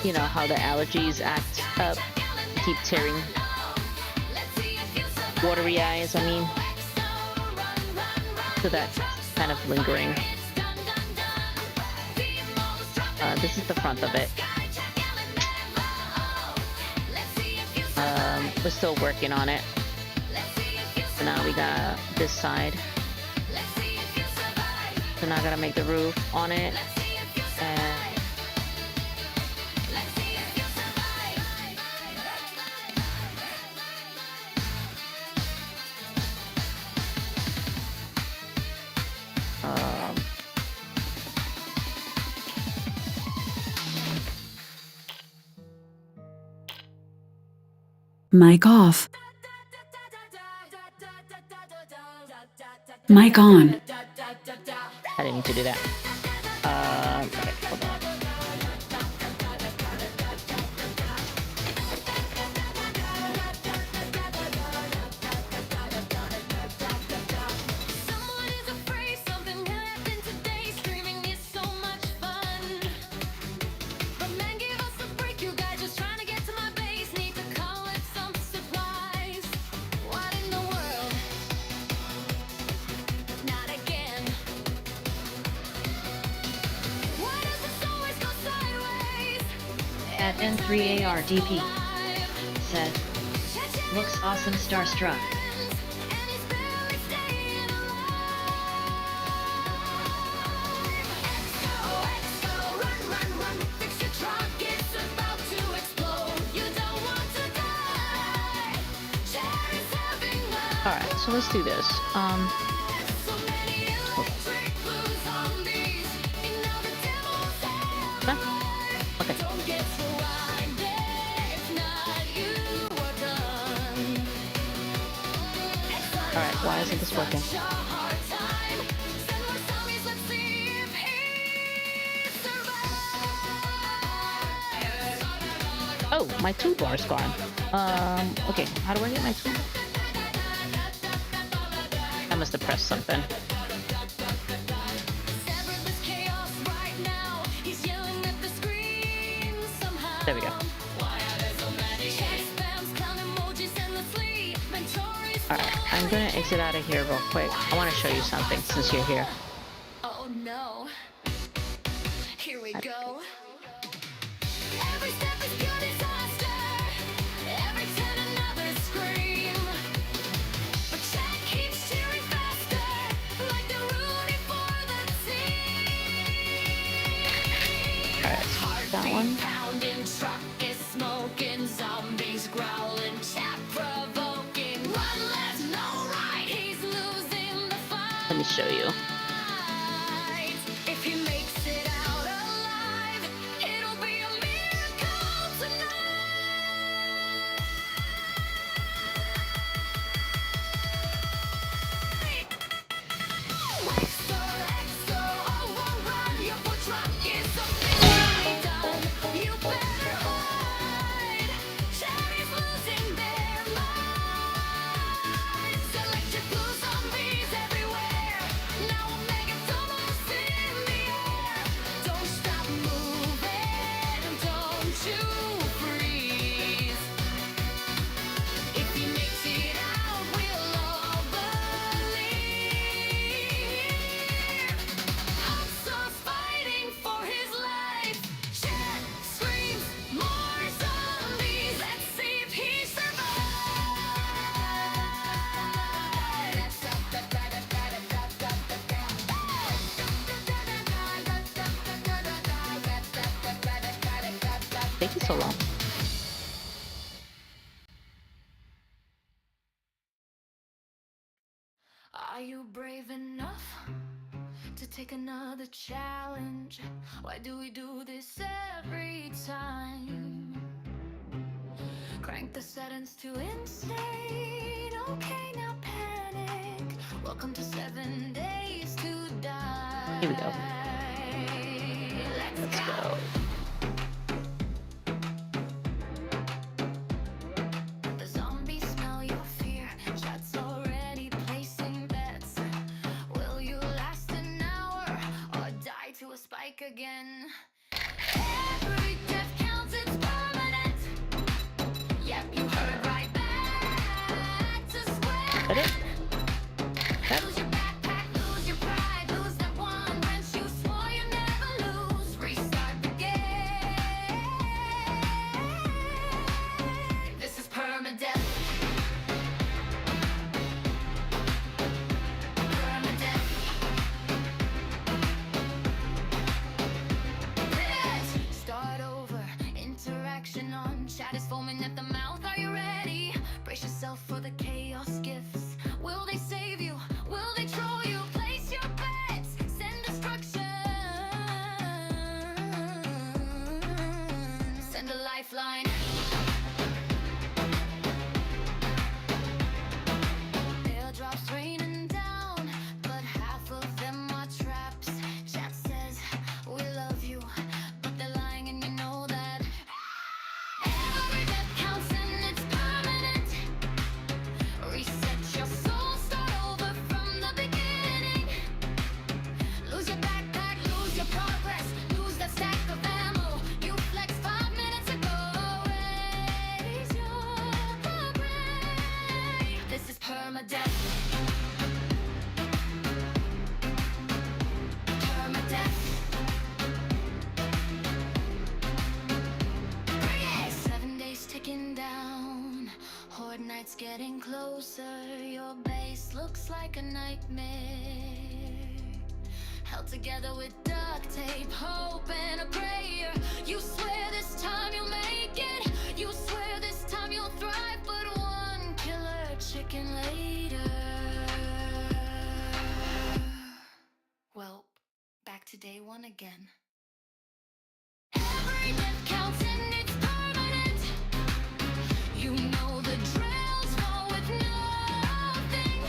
you know, how the allergies act up. Keep tearing watery eyes, I mean. So that's kind of lingering. This is the front of it. We're still working on it. So now we got this side. So now I gotta make the roof on it. And Mic off. Mic on. I didn't need to do that. Okay, hold on. Someone is afraid something will happen today. Streaming is so much fun. But man, give us a break, you guys. Just trying to get to my base. Need to call it some supplies. What in the world? Not again. Why does this always go sideways? At N3ARDP said, looks awesome starstruck. And he's barely staying alive. XO, run, fix your truck, it's about to explode. You don't want to die. Sherry's having a Alright, so let's do this. so many electric blue zombies. You know the devil's alive. Okay. Don't get so winded. If not, you are done. Alright, why isn't this working? Such a hard time. Send more zombies, let's see if he survives. Oh, my toolbar is gone. Okay, how do I get my toolbar? I must have pressed something. Sever this chaos right now. He's yelling at the screen somehow. There we go. Chat spams, clown emojis endlessly. Mentori's Alright, I'm gonna exit out of here real quick. I want to show you something since you're here. Oh no. Here we go. Every step is pure disaster. Every turn another scream. But chat keeps cheering faster. Like they're rooting for the team. Alright, that one. Pounding, truck is smoking, zombies growling, chat provoking. One left, no right. He's losing the fight. Let me show you. If he makes it out alive, it'll be a miracle tonight. XO, overrun. Your foot truck is officially done. You better hide. Cherry's losing their minds. Electric blue zombies everywhere. Now a megatonal's in the air. Don't stop moving. Don't you freeze. If he makes it out, we'll all believe. Upstar's fighting for his life. Chat screams, more zombies. Let's see if he survives. Taking so long. Are you brave enough to take another challenge? Why do we do this every time? Crank the settings to insane. Okay, now panic. Welcome to 7 days to die. Here we go. Let's Let's go. The zombies smell your fear. Shots all strike again. Every death counts, it's permanent. Yep, you heard right, back to square That it? one. Lose your backpack, lose your pride, lose that one wrench you swore you never lose. Restart the game. This is permadeath. Permadeath. Start over. Interaction on. Chat is foaming at the mouth. Are you ready? Brace yourself for the chaos gifts. Will they save you? Will they troll you? Place your bets. Send destruction. Send a lifeline. Airdrops raining down, but half of them are traps. Chat says we love you, but they're lying and you know that. Every death counts and it's permanent. Reset your soul, start over from the beginning. Lose your backpack, lose your progress, lose that stack of ammo. You flexed 5 minutes ago. Raise your brain. This is permadeath. Permadeath. Bring it! 7 days ticking down. Horde nights getting closer. Your base looks like a nightmare. Held together with duct tape, hope and a prayer. You swear this time you'll make it. You swear this time you'll thrive. But one killer chicken later. Well, back to day one again. Every death counts and it's permanent. You know the drills, fall with nothing.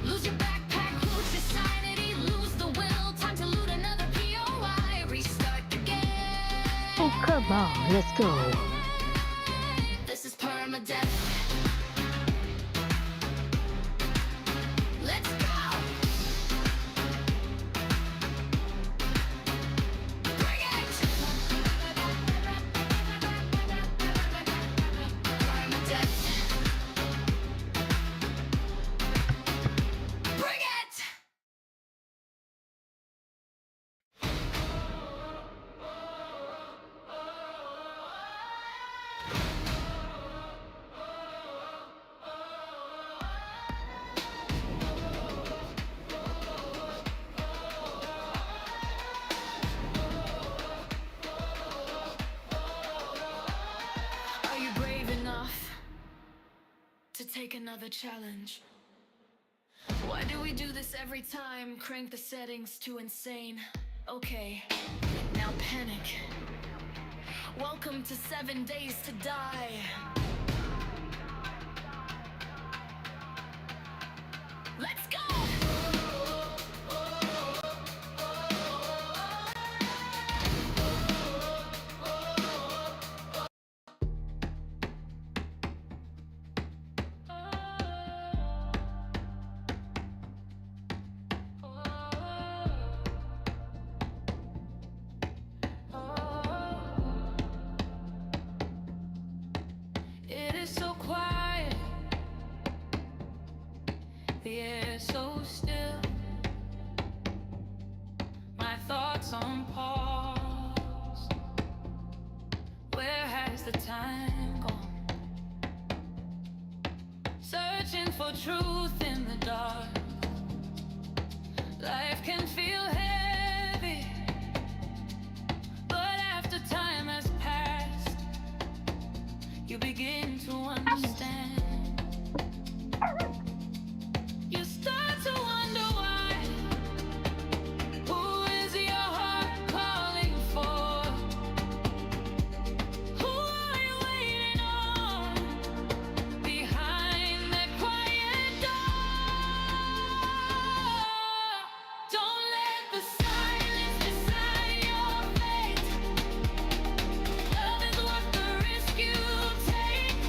Lose your backpack, lose your sanity, lose the will. Time to loot another POI. Restart the game. Oh, come on, let's go. This is permadeath. Let's go. Bring it. Permadeath. Bring it. Are you brave enough to take another challenge? Why do we do this every time? Crank the settings to insane. Okay, now panic. Welcome to 7 days to die. Let's go! It is so quiet, the air so still. My thoughts on pause. Where has the time gone? Searching for truth in the dark. Life can feel heavy, but after time has passed, you begin to understand. You start to wonder why. Who is your heart calling for? Who are you waiting on behind that quiet door? Don't let the silence decide your fate. Love is worth the risk you take.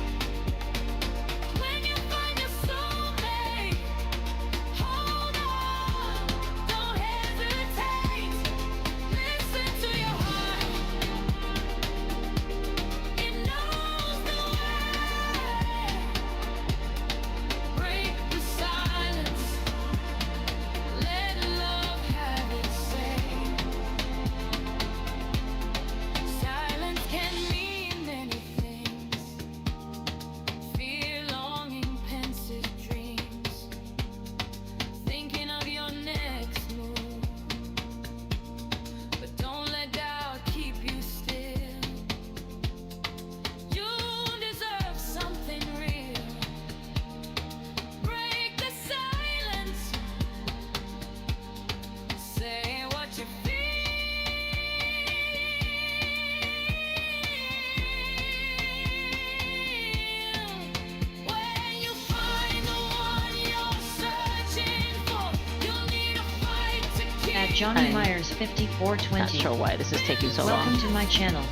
Johnny I'm Myers not 5420. sure why this is taking so Welcome long. to my channel.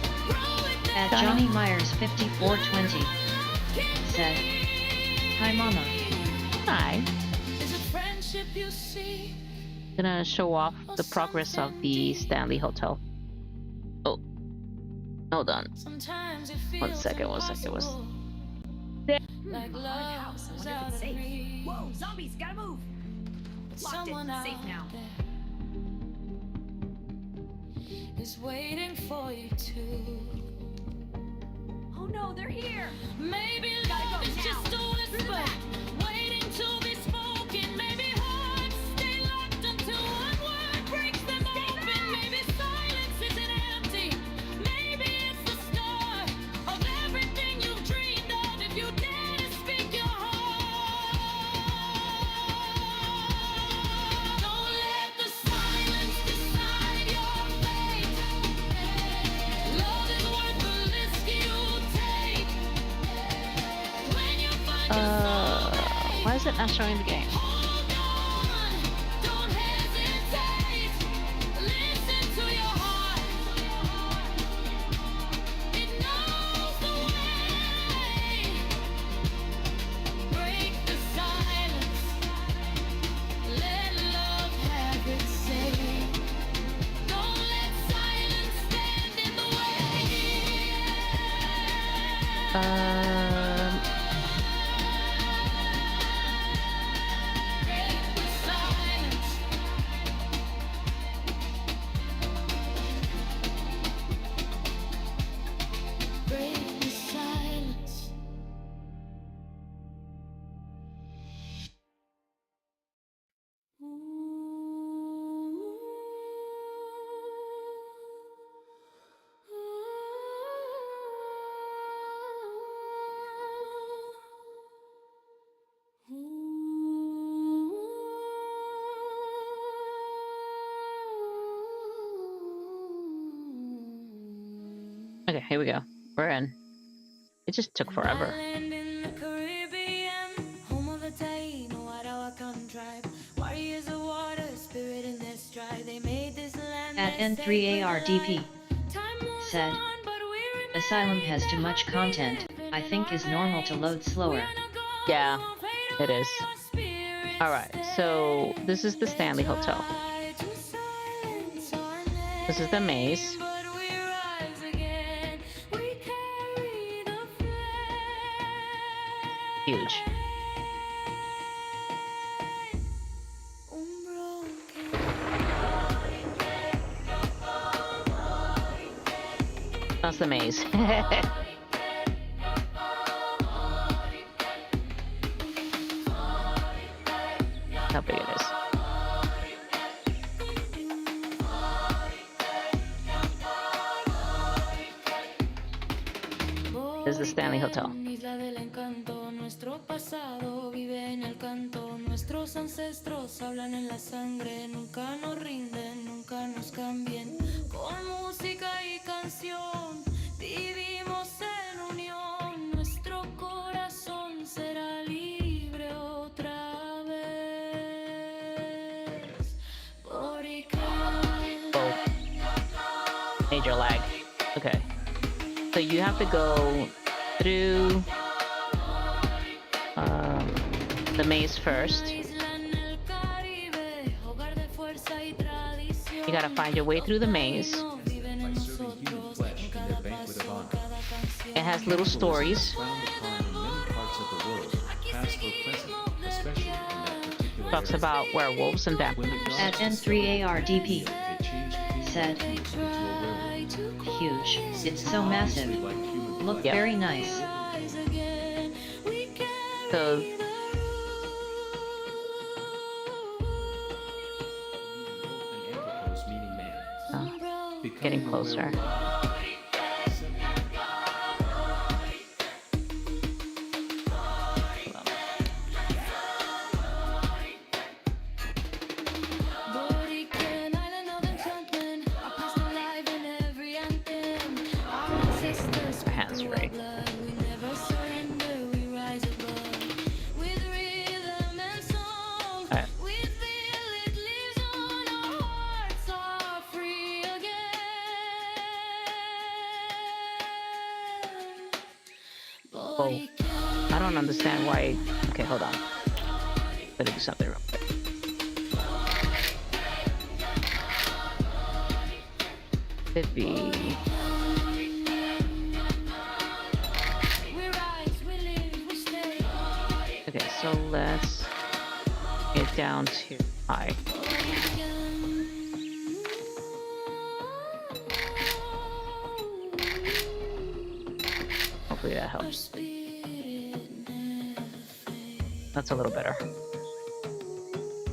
At Johnny Myers 5420 said, "Hi Mama." Hi. Is it friendship you see? Gonna show off the progress of the Stanley Hotel. Oh, hold on. Sometimes it One feels second. impossible. Like love House. I is wonder if out it's of safe. reach. Whoa, zombies, gotta move. But Locked it. someone Safe out now. there is waiting for you to. Oh no, they're here. Maybe Gotta love go is now. just a whisper, waiting to be spoken. Maybe hearts stay locked until one word breaks them open. Maybe silence isn't empty. Maybe it's the start of everything you've dreamed of. If you dare to speak your heart, don't let the silence decide your fate. Love is worth the risk you take. When you find Why is it not showing the game? hold on, don't hesitate. Listen to your heart. It knows the way. Break the silence. Let love have its say. Don't let silence stand in the way. Break the silence. Break the silence. Okay, here we go. We're in. It just took forever. Island in the Caribbean, home of the Taino Arawakan tribe. Warriors of water, spirit in their stride. They made this land At their sacred N3ARDP life. Time moves said, on, but we remain "Asylum has too much content. I think is normal to load slower." Yeah, it is. Alright, so this is the Stanley Hotel. This is the maze. Huge. That's the maze. How big it is. This is the Stanley Hotel. Isla del encanto, nuestro pasado vive en el canto. Nuestros ancestros hablan en la sangre, nunca nos rinden, nunca nos cambien. Con música y canción vivimos en unión. Nuestro corazón será libre otra vez. Porque Oh. Major lag. Okay. So you have to go through the maze first. You gotta find your way through the maze. It has little stories. Talks about werewolves and vampires. At N3ARDP said, "Huge. It's so massive. Look Yep. very nice." So getting closer. Hands free. Alright. don't understand why. Okay, hold on. Better do something real quick. Could be. We rise, we live, we stay. Okay, so let's get down to high. Hopefully that helps. That's a little better.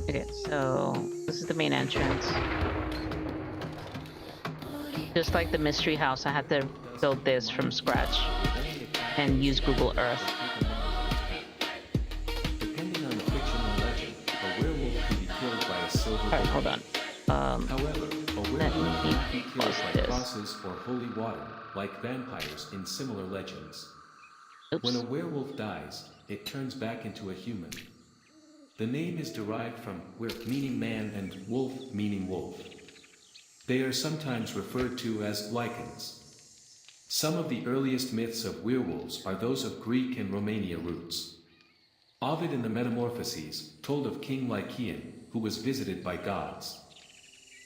Okay, so this is the main entrance. Just like the mystery house, I had to build this from scratch and use Google Earth. Depending on the fictional legend, a werewolf can be killed by a silver Alright, bullet. hold on. However, a werewolf me can be killed close by this. crosses or holy water, like vampires in similar legends. Oops. When a werewolf dies, it turns back into a human. The name is derived from wer, meaning man, and wolf, meaning wolf. They are sometimes referred to as lichens. Some of the earliest myths of werewolves are those of Greek and Romania roots. Ovid in the Metamorphoses told of King Lycaon, who was visited by gods.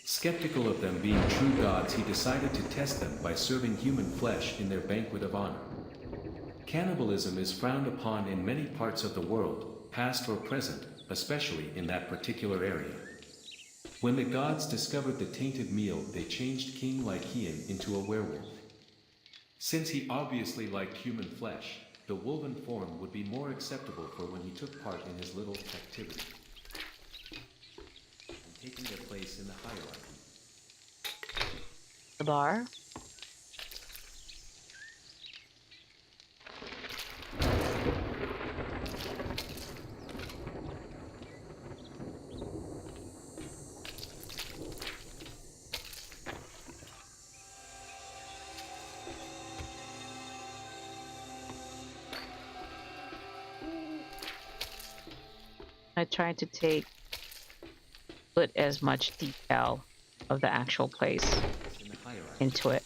Skeptical of them being true gods, he decided to test them by serving human flesh in their banquet of honor. Cannibalism is frowned upon in many parts of the world, past or present, especially in that particular area. When the gods discovered the tainted meal, they changed King Lycaon into a werewolf. Since he obviously liked human flesh, the woven form would be more acceptable for when he took part in his little activity, and taking their place in the hierarchy. The bar. I tried to put as much detail of the actual place In the hierarchy. into it.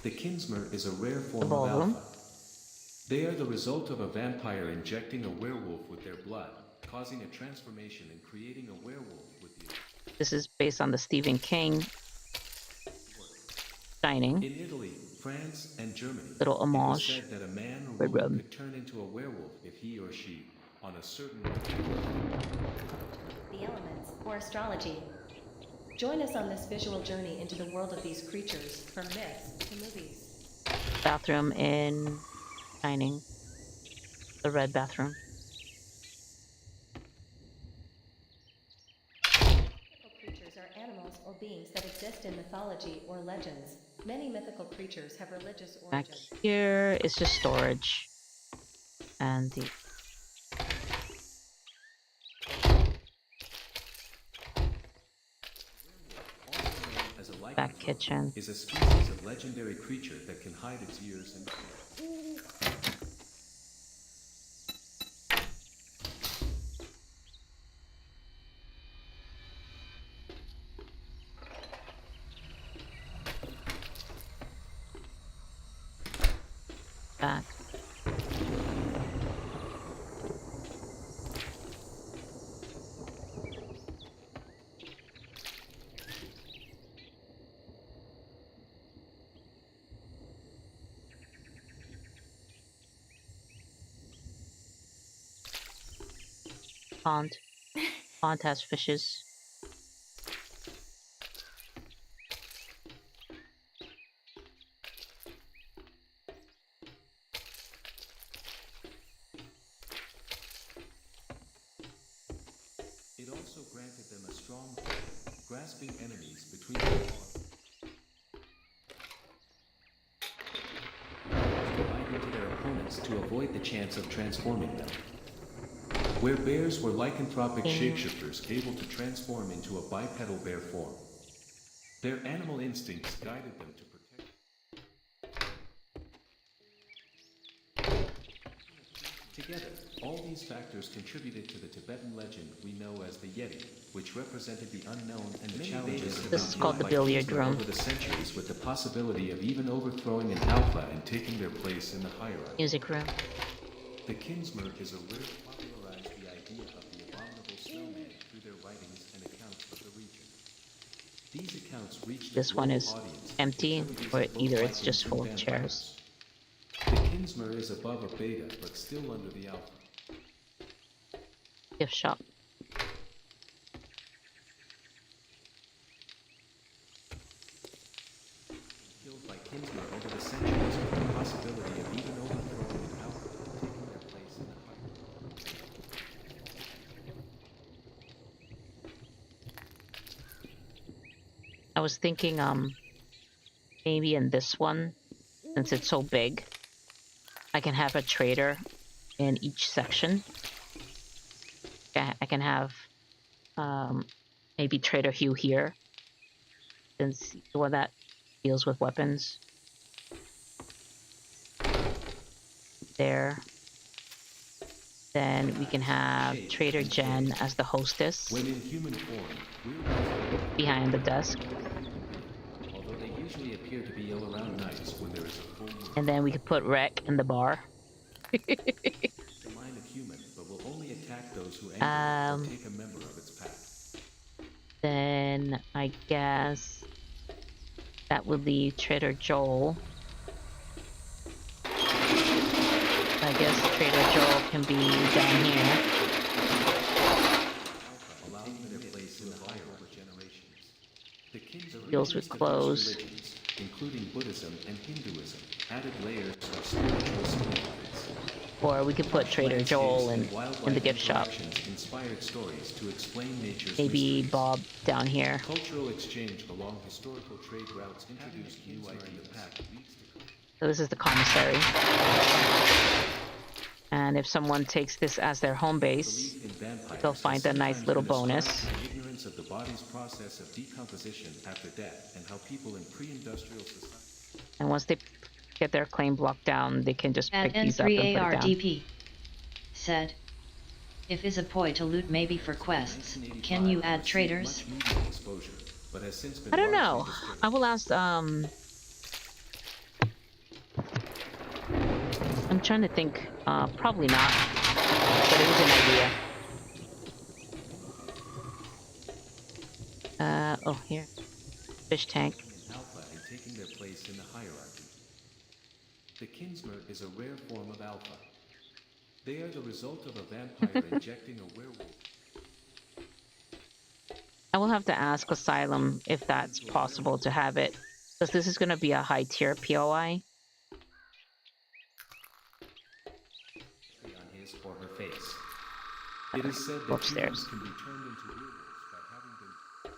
The Kinsmer is a rare form of ballroom. alpha. They are the result of a vampire injecting a werewolf with their blood, causing a transformation and creating a werewolf with the... This is based on the Stephen King Shining. In Italy, France, and Germany, Little it was homage. said that a man or Red woman rum. could turn into a werewolf if he or she, on a certain... The elements, or astrology. Join us on this visual journey into the world of these creatures, from myths to movies. Bathroom in Shining. The red bathroom. Mythical creatures are animals or beings that exist in mythology or legends. Many mythical creatures have religious Back origins. here is just storage. And the As a lycanthrope, back kitchen. is a species of legendary creature that can hide its ears and tail. Back. Pond. Pond has fishes. It also granted them a strong hold, grasping enemies between their paws. Collide into their opponents to avoid the chance of transforming them. Where bears were lycanthropic shapeshifters able to transform into a bipedal bear form. Their animal instincts guided them to protect. Together, all these factors contributed to the Tibetan legend we know as the Yeti, which represented the unknown and the challenges of This is being called the by billiard Kinsler room. over the centuries, with the possibility of even overthrowing an alpha and taking their place in the hierarchy. Music room. The Kinsmer is a rare popularized the idea of the abominable snowman through their writings and accounts of the region. These accounts reach the This one global is audience empty, with parodies or of both either it's Lycans just and full of vampires. chairs. The Kinsmer is above a beta, but still under the alpha. Gift shop. Killed by Kinsmer over the centuries with the possibility of even overthrowing an alpha, taking their place in the hierarchy. I was thinking, maybe in this one, since it's so big, I can have a trader in each section. I can have, maybe Trader Hugh here, since he's the one that deals with weapons. There. Then we can have Trader Jen as the hostess When in human form, werewolves, behind the desk. although they usually appear to be ill around nights when there is a full moon, And then we could put Rec in the bar. the mind of human, but will only attack those who anger or take a member of its pack. Then I guess that would leave Trader Joel. I guess Trader Joel can be down here. Allowing their place in the hierarchy generations. The kings of Deals with clothes. religions, including Buddhism and Hinduism, added layers of spiritual significance. Or we could put Trader Joel in the gift shop. Inspired stories to explain nature's Maybe mysteries. Bob down here. Cultural exchange along historical trade routes introduced new ideas. So this is the commissary. And if someone takes this as their home base, Belief in vampires they'll find has a nice sometimes little been ascribed bonus. to the ignorance of the body's process of decomposition after death and how people in pre-industrial society. And once they get their claim block down, they can just At pick these up and put it down. N3ARDP said, if is a poi to loot maybe for quests, can you add traders? Much media exposure, but has since been I don't know. largely discredited. I will ask, I'm trying to think. Probably not. But it was an idea. Oh, here. Fish tank. In alpha and taking their place in the hierarchy. The Kinsmer is a rare form of alpha. They are the result of a vampire injecting a werewolf. I will have to ask Asylum if that's possible to have it. Because this is going to be a high tier POI. On his or her face. It is said that Upstairs. humans can be turned into werewolves by having been.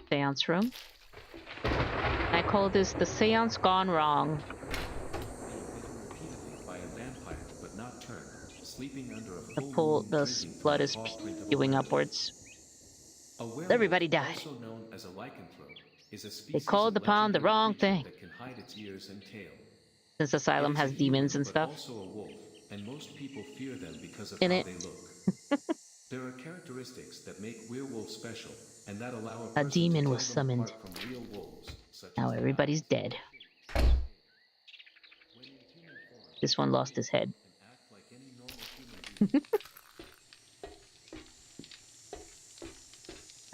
Seance room. I call this the seance gone wrong. Repeatedly by a vampire, but not turned, sleeping under a The full moon, the drinking from blood a is paw print of a spewing werewolf. upwards. A werewolf, Everybody died. also known as a lycanthrope, is a species called of upon the legendary wrong creature thing. that can hide its ears and tail. Since Asylum It is has a demons human, and but stuff. also a wolf, and most people fear them because of In how it. they look. There are characteristics that make werewolves special, and that allow A person demon to was tell them summoned. apart from real wolves, such Now as the everybody's eyes, dead. when in human form, This one lost his head. and act like any normal human being.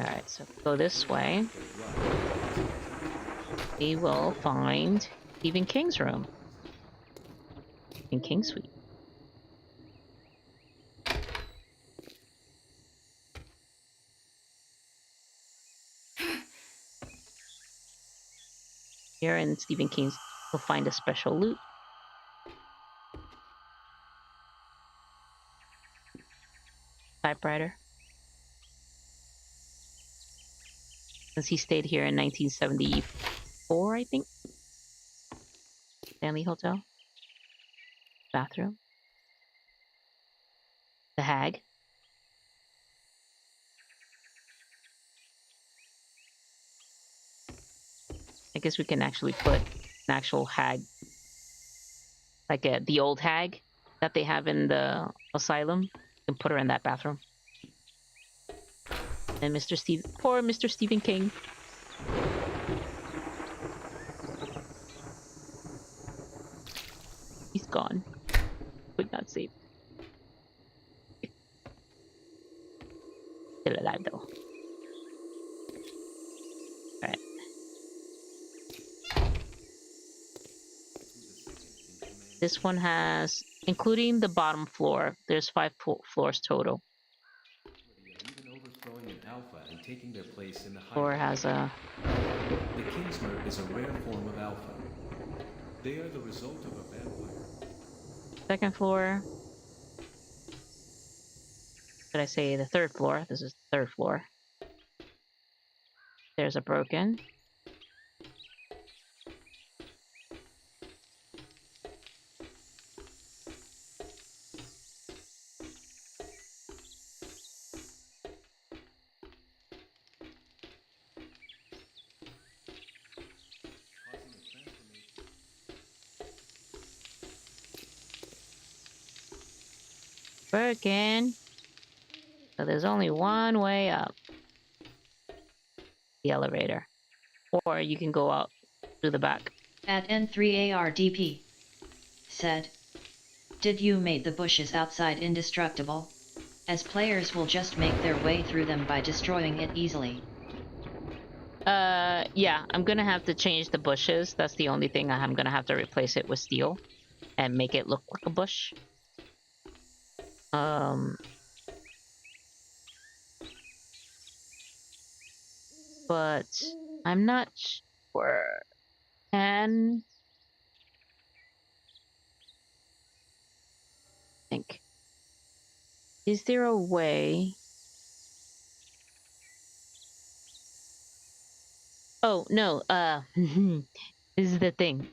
Alright, so go this way. We will find Stephen King's room. In King Suite. Here in Stephen King's, you'll find a special loot. Typewriter. Since he stayed here in 1974, I think. Stanley Hotel. Bathroom. The Hag. I guess we can actually put an actual hag, like the old hag that they have in the asylum. We can put her in that bathroom. And poor Mr. Stephen King. He's gone. Could not save. Still alive though. Alright. This one has, including the bottom floor, there's 5 floors total. Even overthrowing an alpha and taking their place in the Floor hierarchy. has a... The Kingsmer is a rare form of alpha. They are the result of a vampire. Second floor. Should I say the third floor? This is the third floor. There's a broken. Broken. So there's only one way up. The elevator. Or you can go out through the back. At N3ARDP. Said. Did you made the bushes outside indestructible? As players will just make their way through them by destroying it easily. Yeah, I'm gonna have to change the bushes. That's the only thing. I'm gonna have to replace it with steel. And make it look like a bush. But I'm not sure. And think, is there a way? Oh no. This is the thing.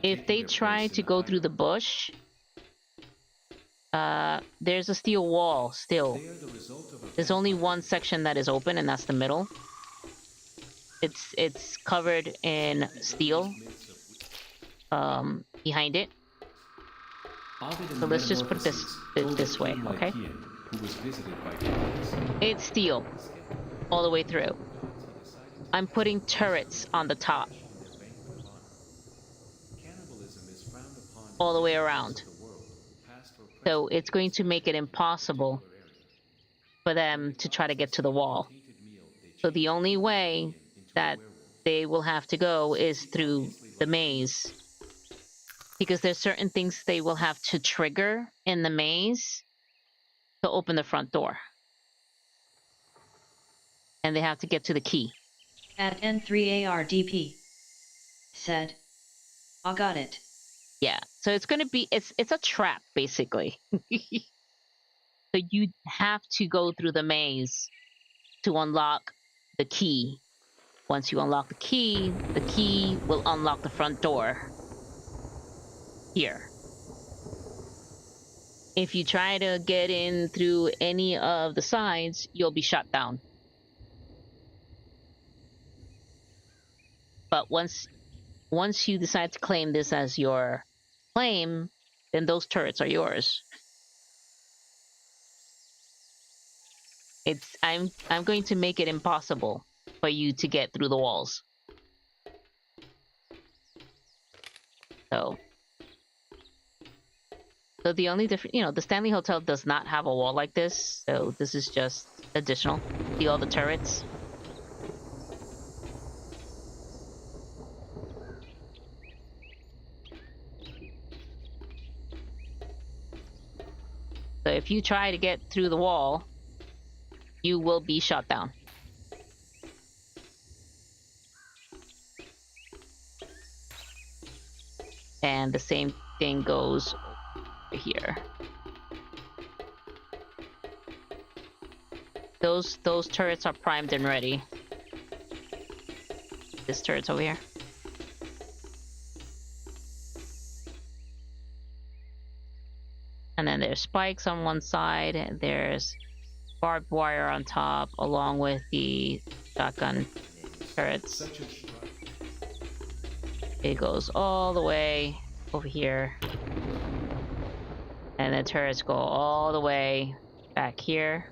If they try to go through the bush, there's a steel wall still. There's only one section that is open, and that's the middle. It's covered in steel behind it. So let's just put this way, okay? It's steel all the way through. I'm putting turrets on the top. All the way around. So it's going to make it impossible for them to try to get to the wall. So the only way that they will have to go is through the maze. Because there's certain things they will have to trigger in the maze to open the front door. And they have to get to the key. At N3ARDP. Said. I got it. Yeah, so it's gonna be, it's a trap, basically. So you have to go through the maze to unlock the key. Once you unlock the key will unlock the front door. Here. If you try to get in through any of the sides, you'll be shot down. But once you decide to claim this as your claim, then those turrets are yours. I'm going to make it impossible for you to get through the walls. So the only different, the Stanley Hotel does not have a wall like this, so this is just additional. See all the turrets? So if you try to get through the wall, you will be shot down. And the same thing goes over here. Those turrets are primed and ready. This turret's over here. And then there's spikes on one side, and there's barbed wire on top, along with the shotgun turrets. It goes all the way over here. And the turrets go all the way back here.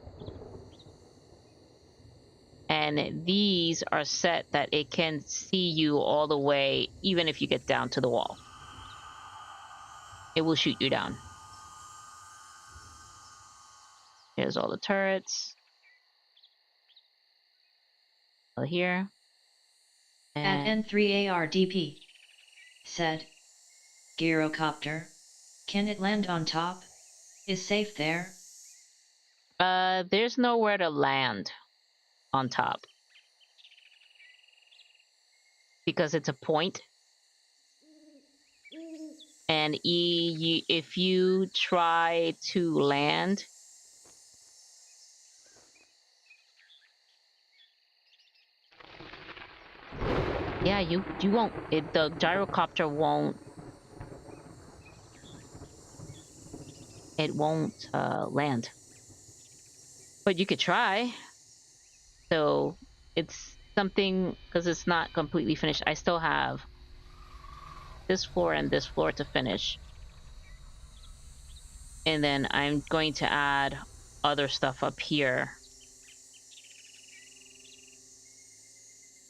And these are set that it can see you all the way, even if you get down to the wall. It will shoot you down. Here's all the turrets. Over here. At And N3ARDP said, Gyrocopter, can it land on top? Is safe there? there's nowhere to land on top. Because it's a point. And if you try to land, yeah, you won't. The gyrocopter won't. It won't land. But you could try. So it's something, because it's not completely finished. I still have this floor and this floor to finish. And then I'm going to add other stuff up here.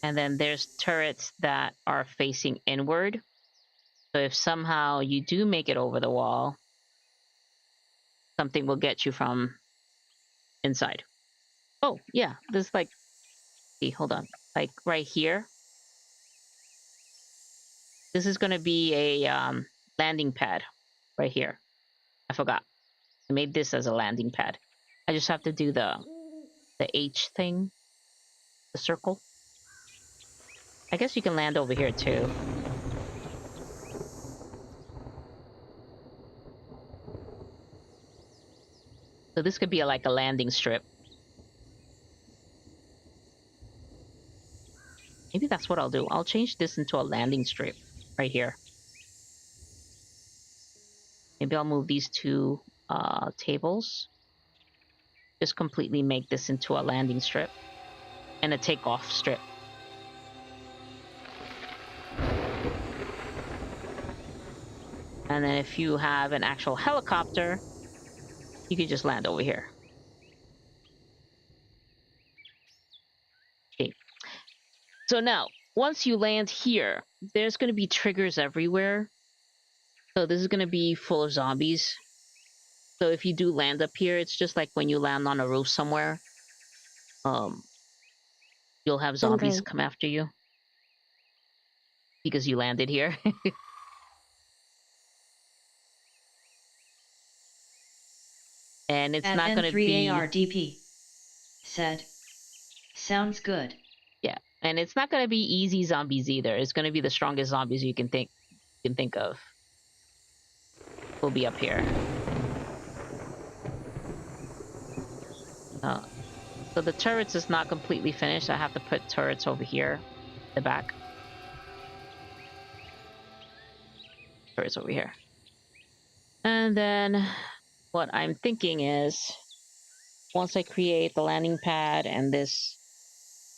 And then there's turrets that are facing inward. So if somehow you do make it over the wall, something will get you from inside. Oh, yeah, there's like, see, hold on. Like right here. This is going to be a landing pad right here. I forgot. I made this as a landing pad. I just have to do the H thing, the circle. I guess you can land over here too. So this could be like a landing strip. Maybe that's what I'll do. I'll change this into a landing strip right here. Maybe I'll move these two tables. Just completely make this into a landing strip and a takeoff strip. And then if you have an actual helicopter, you can just land over here. Okay. So now, once you land here, there's going to be triggers everywhere. So this is going to be full of zombies. So if you do land up here, it's just like when you land on a roof somewhere. You'll have zombies come after you. Because you landed here. And it's not going to be... N3ARDP said, sounds good. Yeah, and it's not going to be easy zombies either. It's going to be the strongest zombies you can think of. Will be up here. So the turrets is not completely finished. I have to put turrets over here, the back. Turrets over here. And then what I'm thinking is, once I create the landing pad and this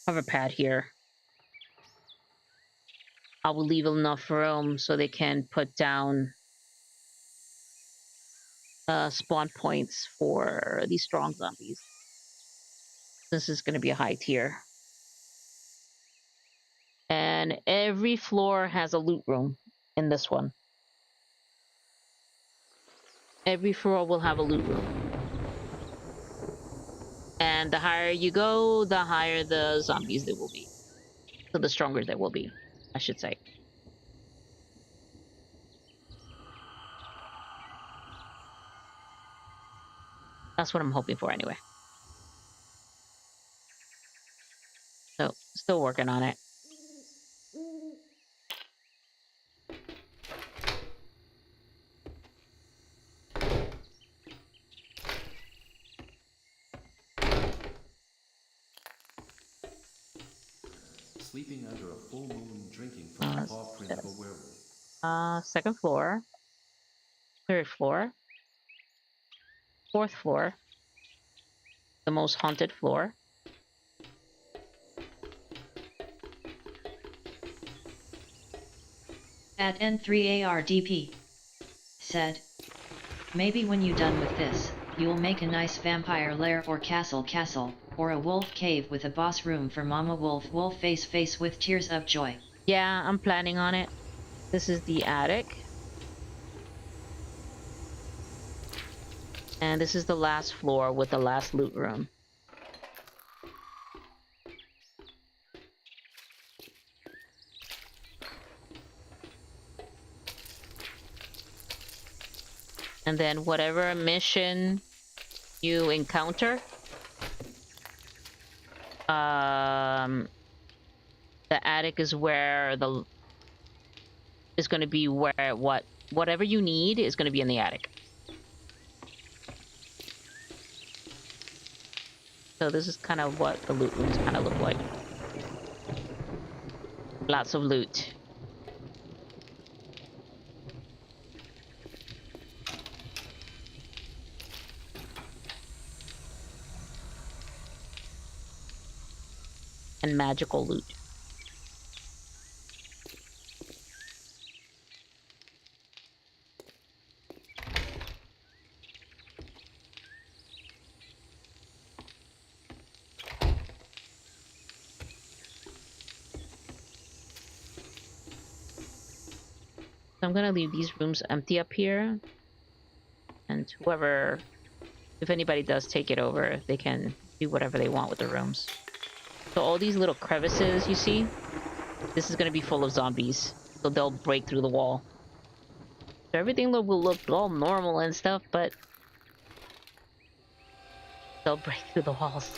hover pad here, I will leave enough room so they can put down spawn points for these strong zombies. This is going to be a high tier. And every floor has a loot room in this one. Every floor will have a loot room. And the higher you go, the higher the zombies there will be. So the stronger they will be, I should say. That's what I'm hoping for anyway. So, still working on it. Sleeping under a full moon, drinking from the paw print of a werewolf. Second floor. Third floor. Fourth floor. The most haunted floor. At N3ARDP said, maybe when you're done with this, You'll make a nice vampire lair or castle, or a wolf cave with a boss room for Mama Wolf. Wolf face with tears of joy. Yeah, I'm planning on it. This is the attic. And this is the last floor with the last loot room. And then whatever mission you encounter, the attic is where is going to be where whatever you need is going to be in the attic. So this is kind of what the loot rooms kind of look like. Lots of loot. And magical loot. So I'm gonna leave these rooms empty up here. And whoever, if anybody does take it over, they can do whatever they want with the rooms. So all these little crevices you see, this is going to be full of zombies. So they'll break through the wall. So everything will look all normal and stuff, but they'll break through the walls.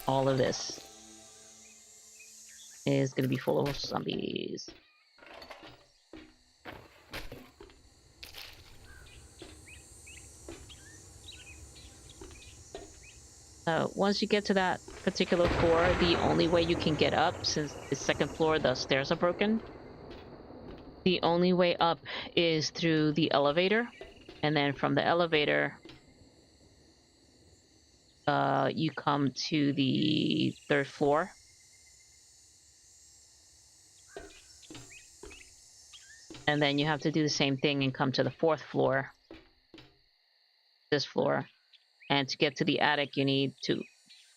All of this is going to be full of zombies. Once you get to that particular floor, the only way you can get up, since the second floor the stairs are broken, the only way up is through the elevator. And then from the elevator, you come to the third floor. And then you have to do the same thing and come to the fourth floor. This floor. And to get to the attic, you need to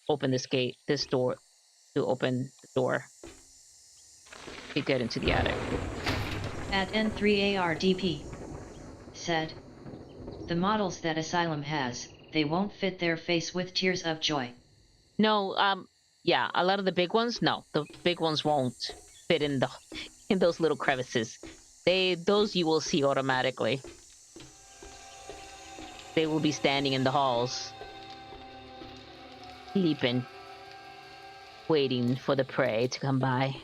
open this gate, this door, to open the door to get into the attic. At N3ARDP said, the models that Asylum has, they won't fit their face with tears of joy. No, yeah, a lot of the big ones, no, the big ones won't fit in those little crevices. Those you will see automatically. They will be standing in the halls, sleeping, waiting for the prey to come by.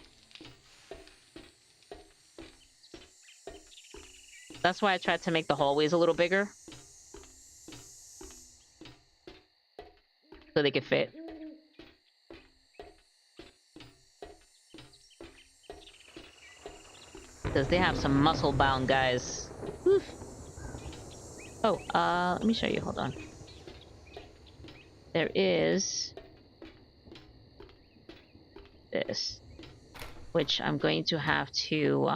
That's why I tried to make the hallways a little bigger, so they could fit. Because they have some muscle-bound guys. Oof. Oh, let me show you. Hold on. There is this, which I'm going to have to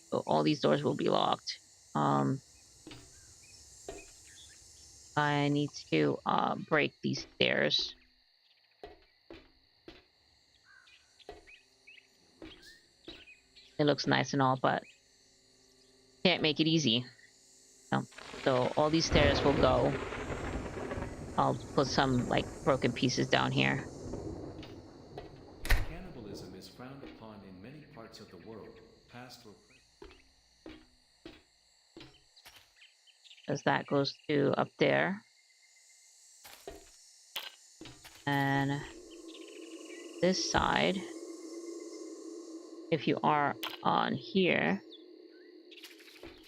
so all these doors will be locked. I need to break these stairs. It looks nice and all, but can't make it easy. No. So all these stairs will go. I'll put some like broken pieces down here. Cannibalism is frowned upon in many parts of the world, past or present. As that goes to up there. And this side, if you are on here,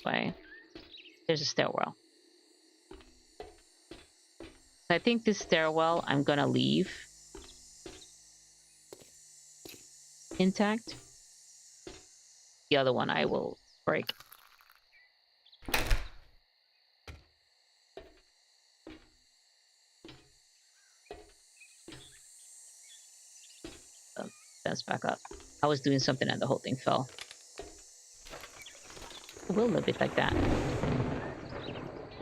way, there's a stairwell. I think this stairwell I'm gonna leave intact. The other one I will break. That's back up. I was doing something and the whole thing fell. We'll leave it like that.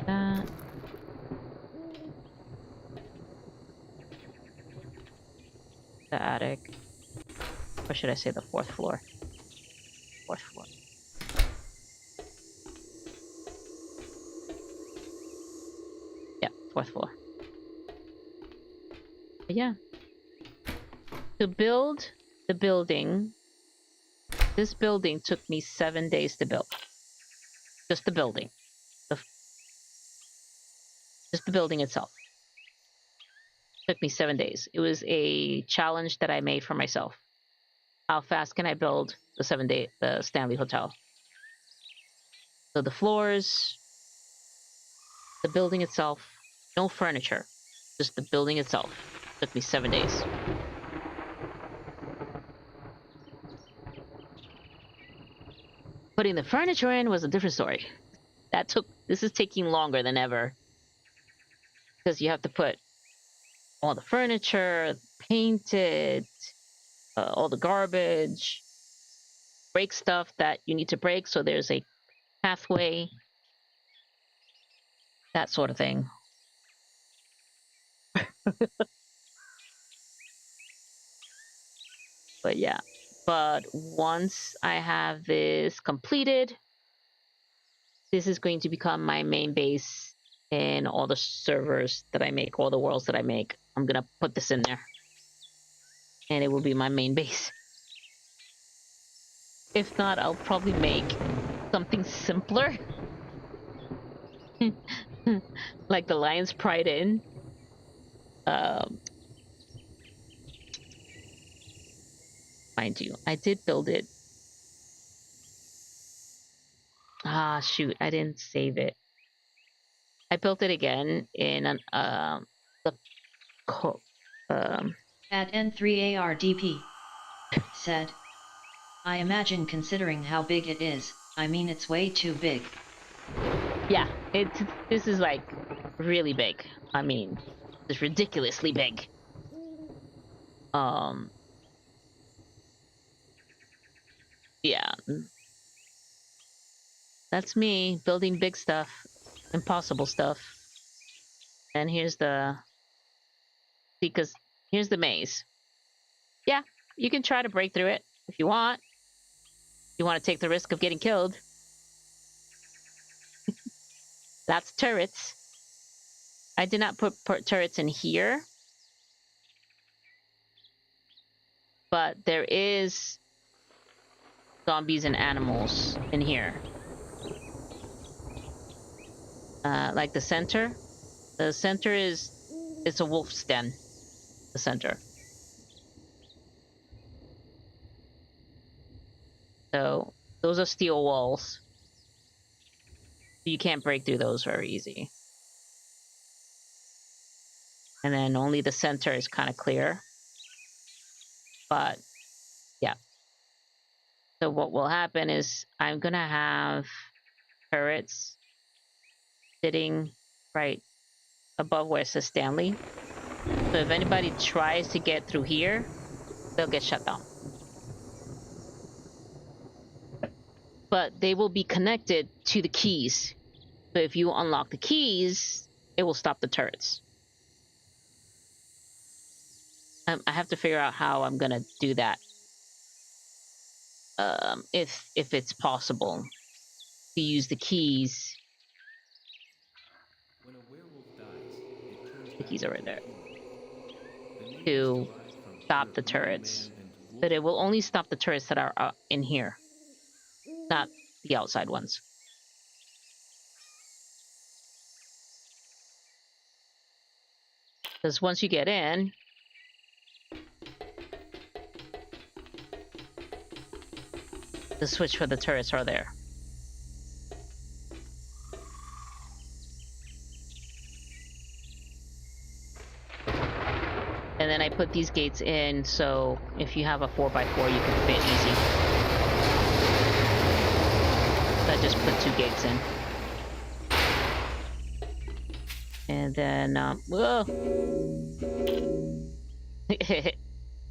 That. The attic. Or should I say the 4th floor? 4th floor. Yeah, 4th floor. But yeah. To build the building, this building took me 7 days to build. Just the building. Just the building itself. Took me 7 days. It was a challenge that I made for myself. How fast can I build the the Stanley Hotel? So the floors, the building itself, no furniture, just the building itself. Took me 7 days. Putting the furniture in was a different story. This is taking longer than ever. Because you have to put all the furniture, paint it, all the garbage, break stuff that you need to break so there's a pathway, that sort of thing. But yeah. But once I have this completed, this is going to become my main base in all the servers that I make, all the worlds that I make. I'm gonna put this in there. And it will be my main base. If not, I'll probably make something simpler. Like the Lion's Pride Inn. Mind you, I did build it. Ah, shoot, I didn't save it. I built it again in an, At N3ARDP said, I imagine considering how big it is, I mean it's way too big. Yeah, this is like really big. I mean, it's ridiculously big. Yeah. That's me building big stuff, impossible stuff. And here's the... Because here's the maze. Yeah, you can try to break through it if you want. You want to take the risk of getting killed. That's turrets. I did not put turrets in here. But there is zombies and animals in here. Like the center. The center it's a wolf's den. The center. So those are steel walls. You can't break through those very easy. And then only the center is kind of clear. But yeah. So what will happen is I'm gonna have turrets sitting right above where it says Stanley. So if anybody tries to get through here, they'll get shut down. But they will be connected to the keys. So if you unlock the keys, it will stop the turrets. I have to figure out how I'm gonna do that. If it's possible to use the keys. When a werewolf dies, it turns The keys are right there. The name is To derived from stop werewolf the turrets. man and wolf. But it will only stop the turrets that are in here. Not the outside ones. Because once you get in, the switch for the turrets are there. And then I put these gates in, so if you have a 4x4, you can fit easy. So I just put 2 gates in. And then, whoa!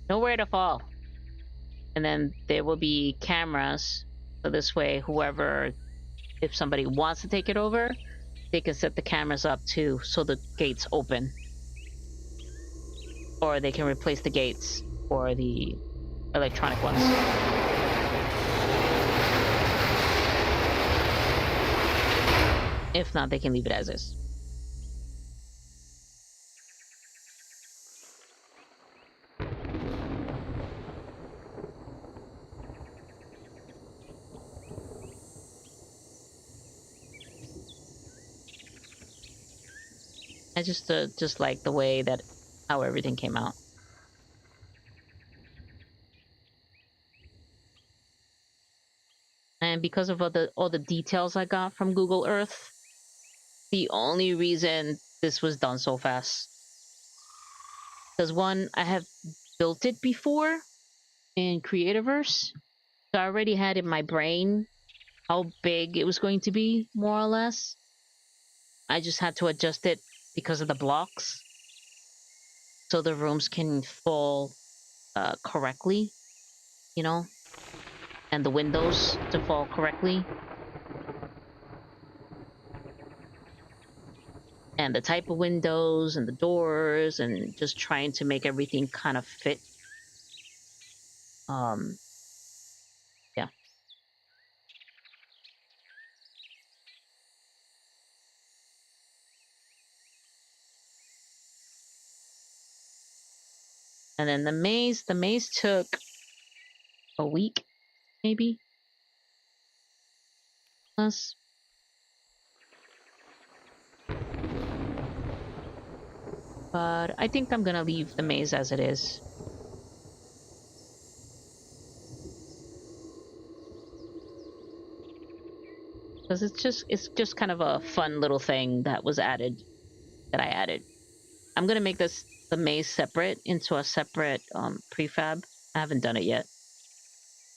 Nowhere to fall. And then there will be cameras. So this way, whoever, if somebody wants to take it over, they can set the cameras up too, so the gates open. Or they can replace the gates for the electronic ones. If not, they can leave it as is. I just like the way that how everything came out. And because of all the details I got from Google Earth, the only reason this was done so fast. Because one, I have built it before in Creativerse. So I already had in my brain how big it was going to be, more or less. I just had to adjust it because of the blocks. So the rooms can fall correctly, you know? And the windows to fall correctly. And the type of windows and the doors and just trying to make everything kind of fit. Yeah. And then the maze took a week, maybe? Plus. But I think I'm gonna leave the maze as it is. Because it's just kind of a fun little thing that was added, that I added. I'm gonna make the maze separate into a separate prefab. I haven't done it yet.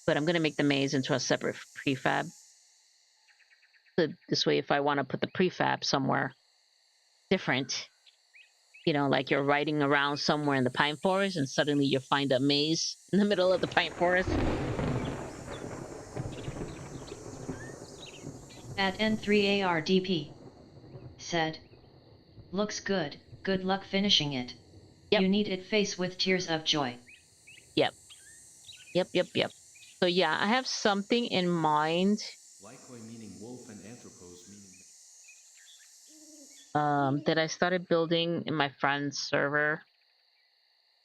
But I'm gonna make the maze into a separate prefab. So this way, if I want to put the prefab somewhere different, you know, like you're riding around somewhere in the pine forest and suddenly you find a maze in the middle of the pine forest. At N3ARDP said, looks good, good luck finishing it. Yep. You need it face with tears of joy. Yep. So yeah, I have something in mind. Lycoi meaning wolf and anthropos meaning... That I started building in my friend's server.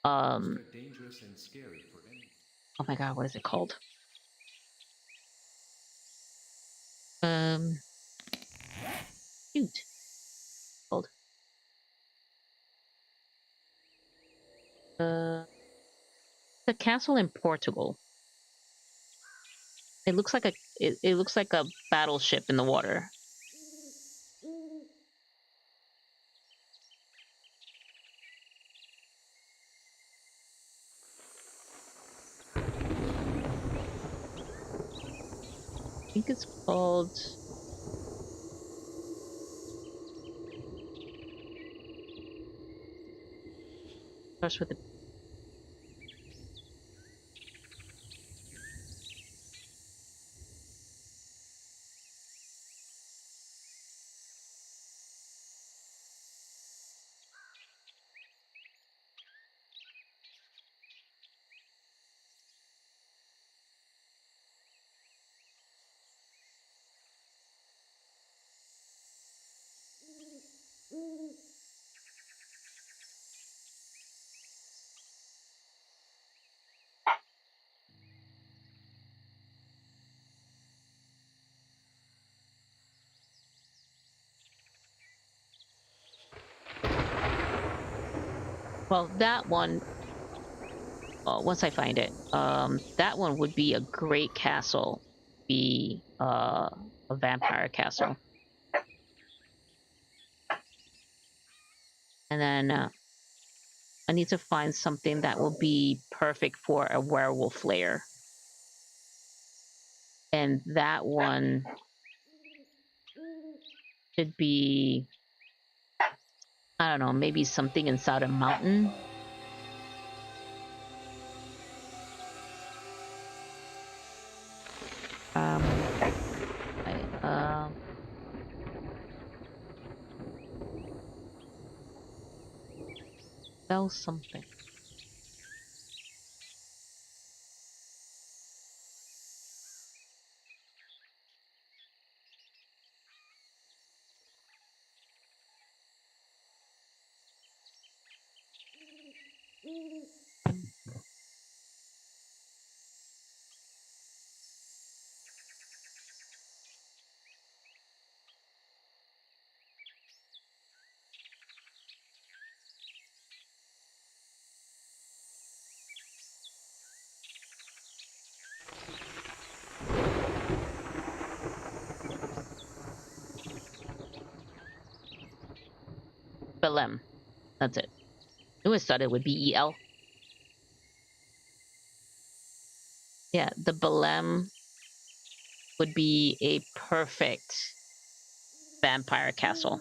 dangerous and scary for any... Oh my god, what is it called? Shoot. Called. The castle in Portugal. It looks like it looks like a battleship in the water. I think it's called... Starts with a... Well, that one... once I find it, that one would be a great castle. Be a vampire castle. And then I need to find something that will be perfect for a werewolf lair. And that one should be, I don't know, maybe something inside a mountain. spell something. Belem. That's it. I knew it started with B-E-L. Yeah, the Belem would be a perfect vampire castle.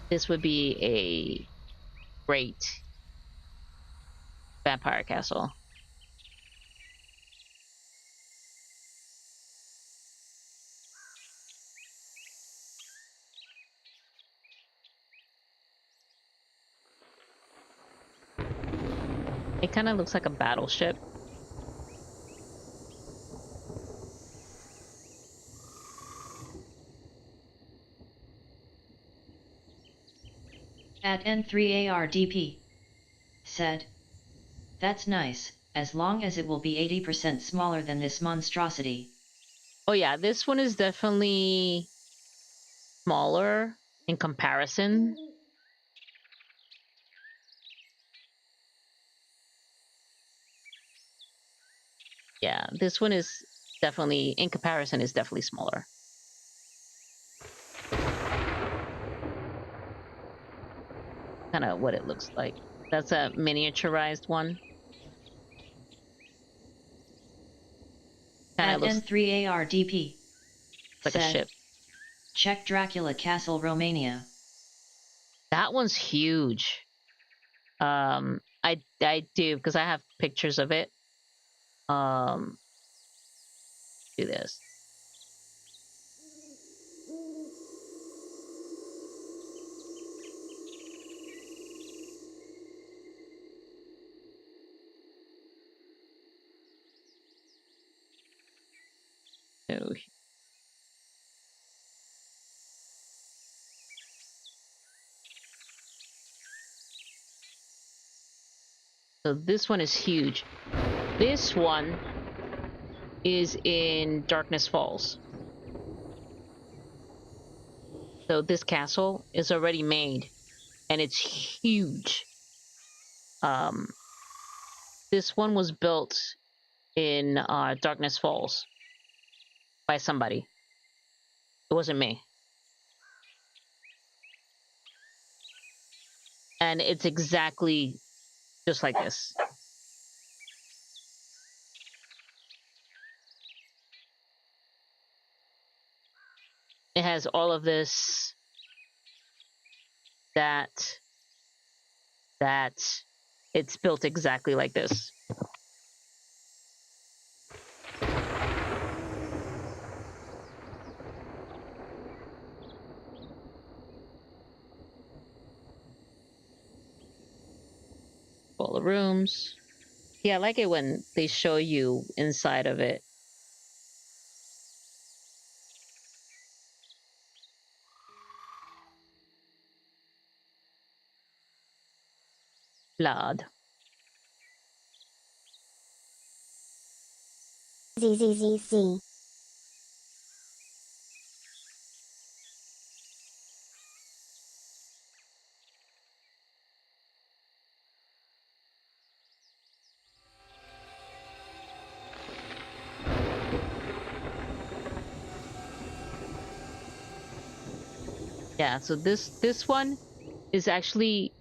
This would be a great vampire castle. It kind of looks like a battleship. At N3ARDP said, "That's nice, as long as it will be 80% smaller than this monstrosity." Oh yeah, this one is definitely smaller in comparison. Yeah, this one is definitely, in comparison, is definitely smaller. Kind of what it looks like. That's a miniaturized one. Kind At of looks N3ARDP like a said, ship. "Check Dracula Castle, Romania." That one's huge. I do, because I have pictures of it. Do this. So, so this one is huge. This one is in Darkness Falls. So this castle is already made, and it's huge. This one was built in Darkness Falls by somebody. It wasn't me. And it's exactly just like this. It has all of this, that it's built exactly like this. All the rooms. Yeah, I like it when they show you inside of it. Blood. ZZZZ. Yeah, so this one is actually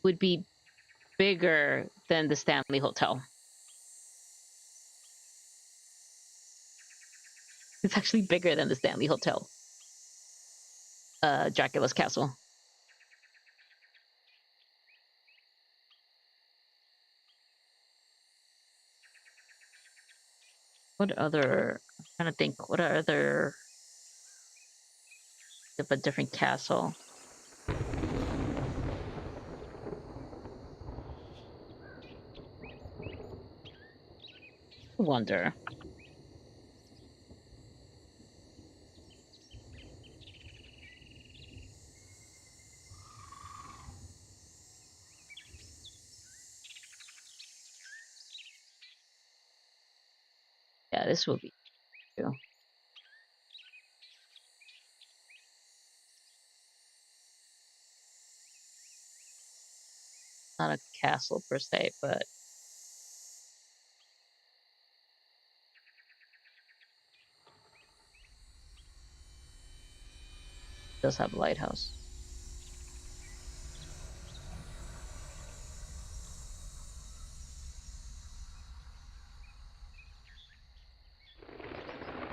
would be bigger than the Stanley Hotel. It's actually bigger than the Stanley Hotel. Dracula's castle. What other? I'm trying to think. What are other of a different castle? I wonder. Yeah, this will be too. Not a castle per se, but it does have a lighthouse.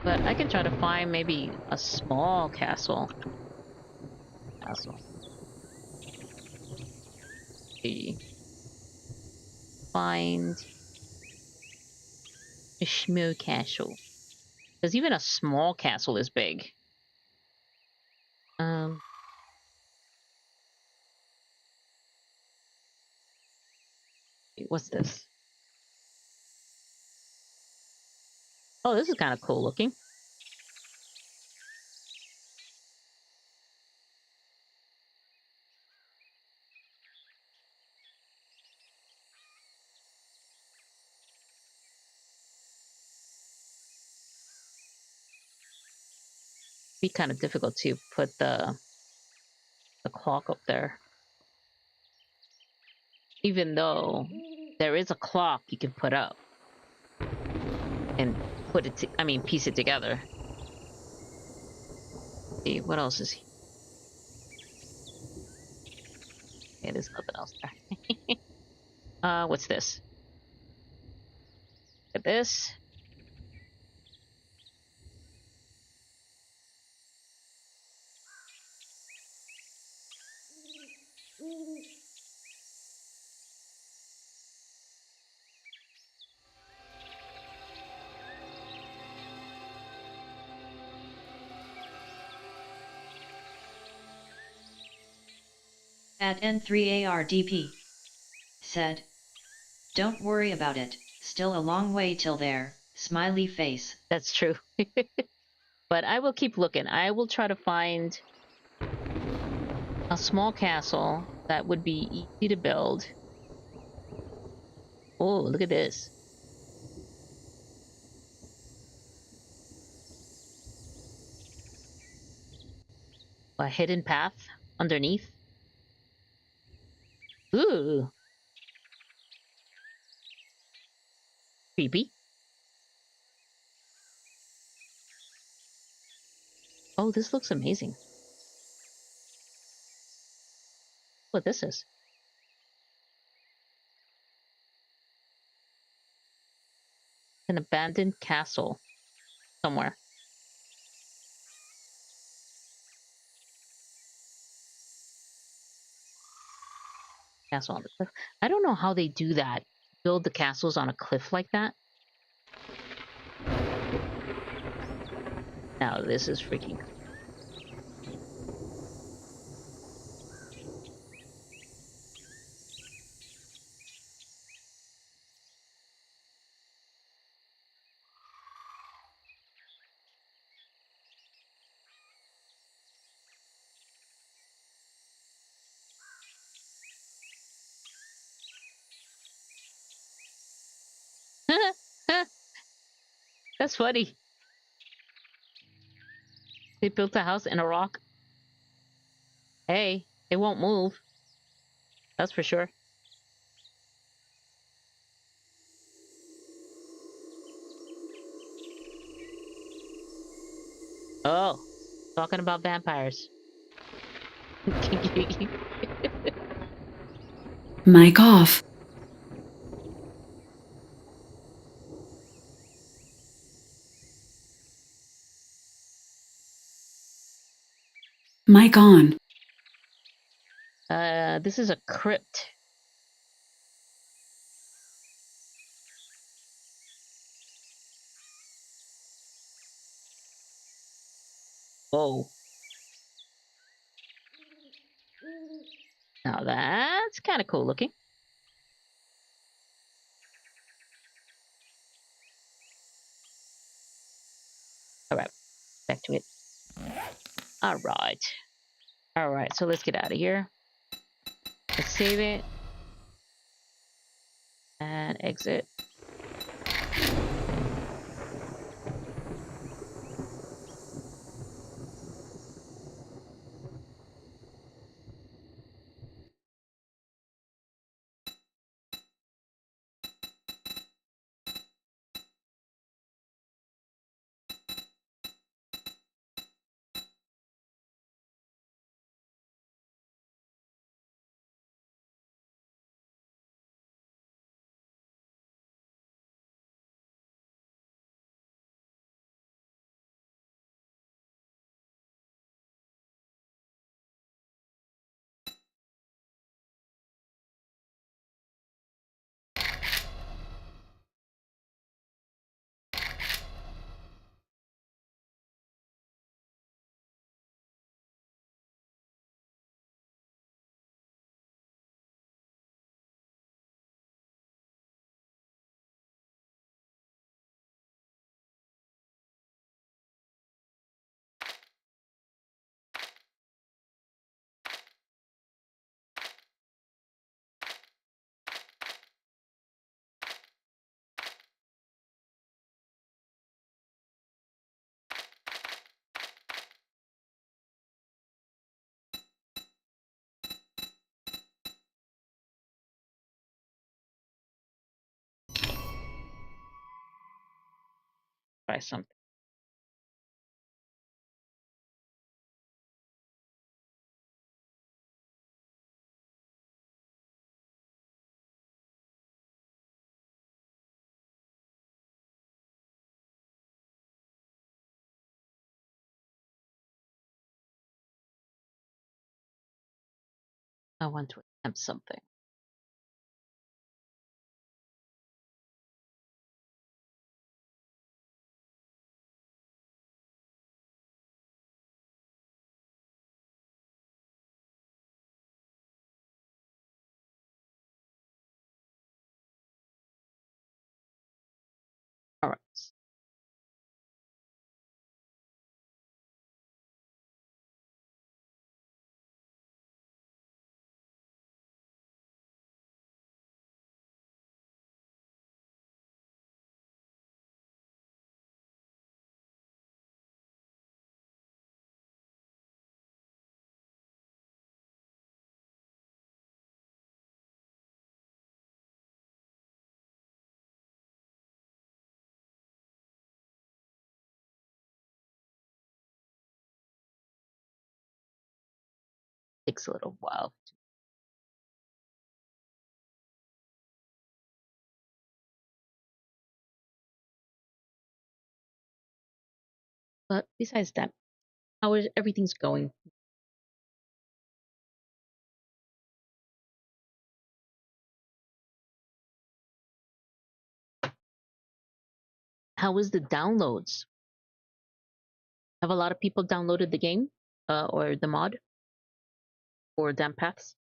But I can try to find maybe a small castle. See. Find a small castle. Because even a small castle is big. What's this? Oh, this is kind of cool looking. Be kind of difficult to put the clock up there. Even though there is a clock you can put up and put it piece it together. See, what else is here? Okay, there's nothing else there. What's this? Look at this. At N3ARDP. Said. Don't worry about it, still a long way till there, smiley face. That's true. But I will keep looking. I will try to find a small castle that would be easy to build. Oh, look at this. A hidden path underneath. Ooh. Creepy. Oh, this looks amazing. What this is. An abandoned castle somewhere. Castle on the cliff. I don't know how they do that. Build the castles on a cliff like that. Now this is freaking. That's funny. They built a house in a rock. Hey, it won't move. That's for sure. Oh, Talking about vampires. Mic off. Mic on. This is a crypt. Whoa. Now that's kind of cool looking. Alright, back to it. Alright, so let's get out of here. Let's save it. And exit. Try something. I want to attempt something. Alright. Takes a little while. But besides that, how is everything's going? How is the downloads? Have a lot of people downloaded the game? Or the mod? Or Damp Paths?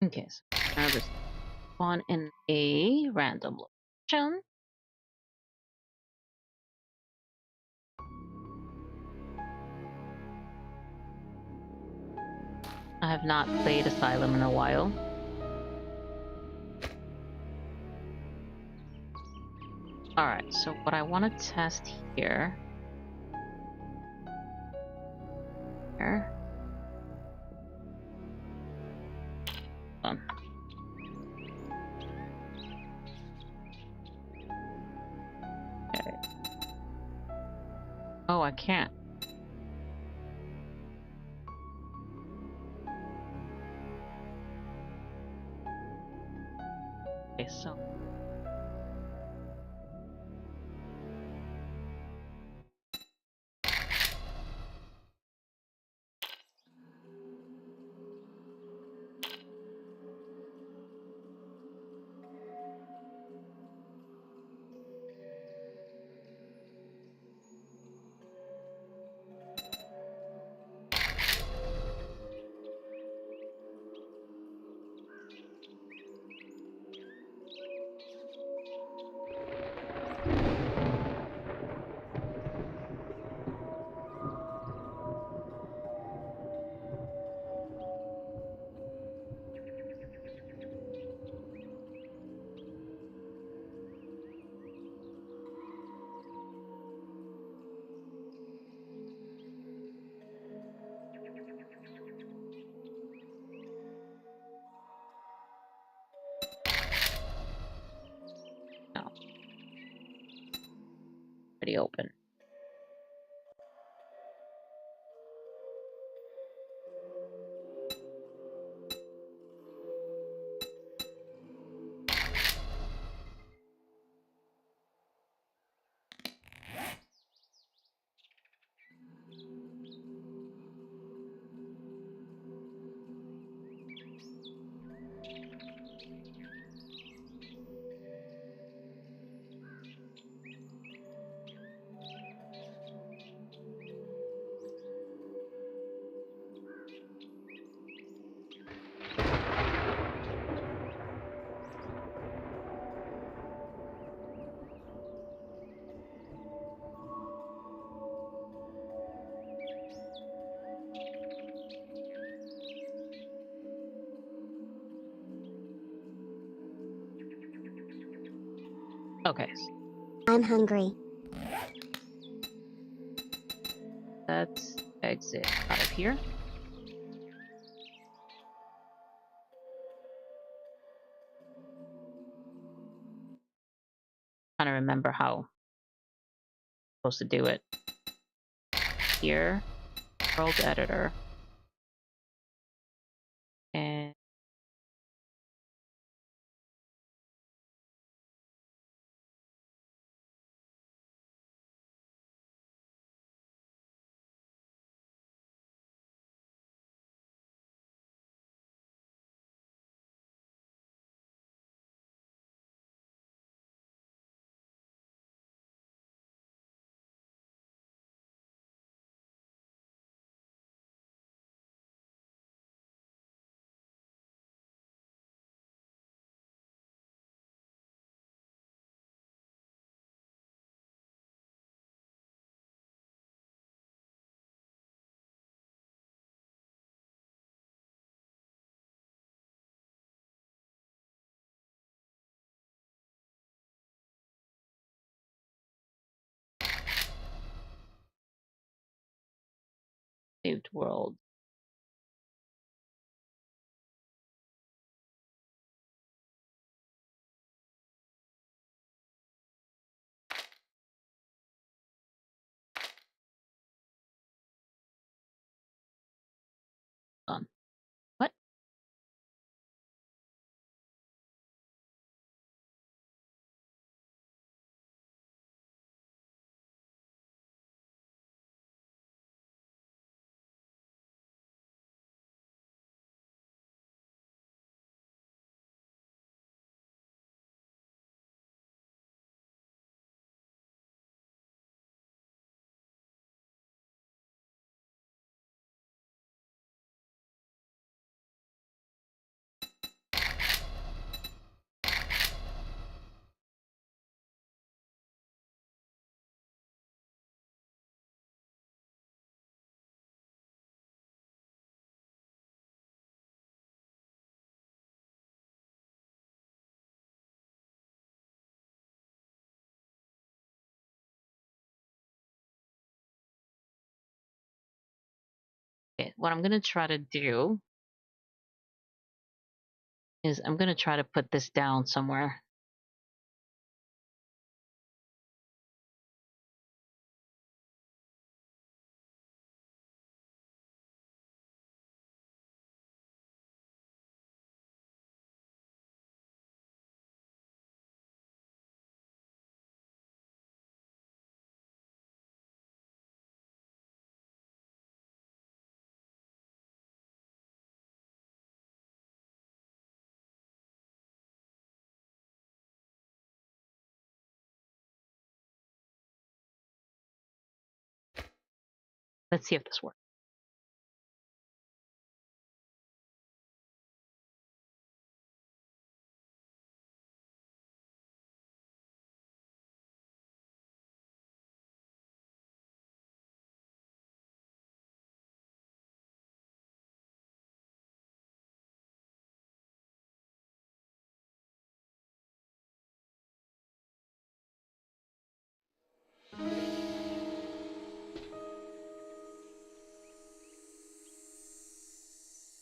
Okay, so I'm gonna spawn in a random location. I have not played Asylum in a while. Alright, so what I want to test here. Hold on. Okay. Oh, I can't. Okay, so no. Pretty open. Okay, I'm hungry. let's exit out of here. Trying to remember how I'm supposed to do it. Here, world editor, and saved world. Done. What? Okay, what I'm gonna try to do is I'm gonna try to put this down somewhere. Let's see if this works.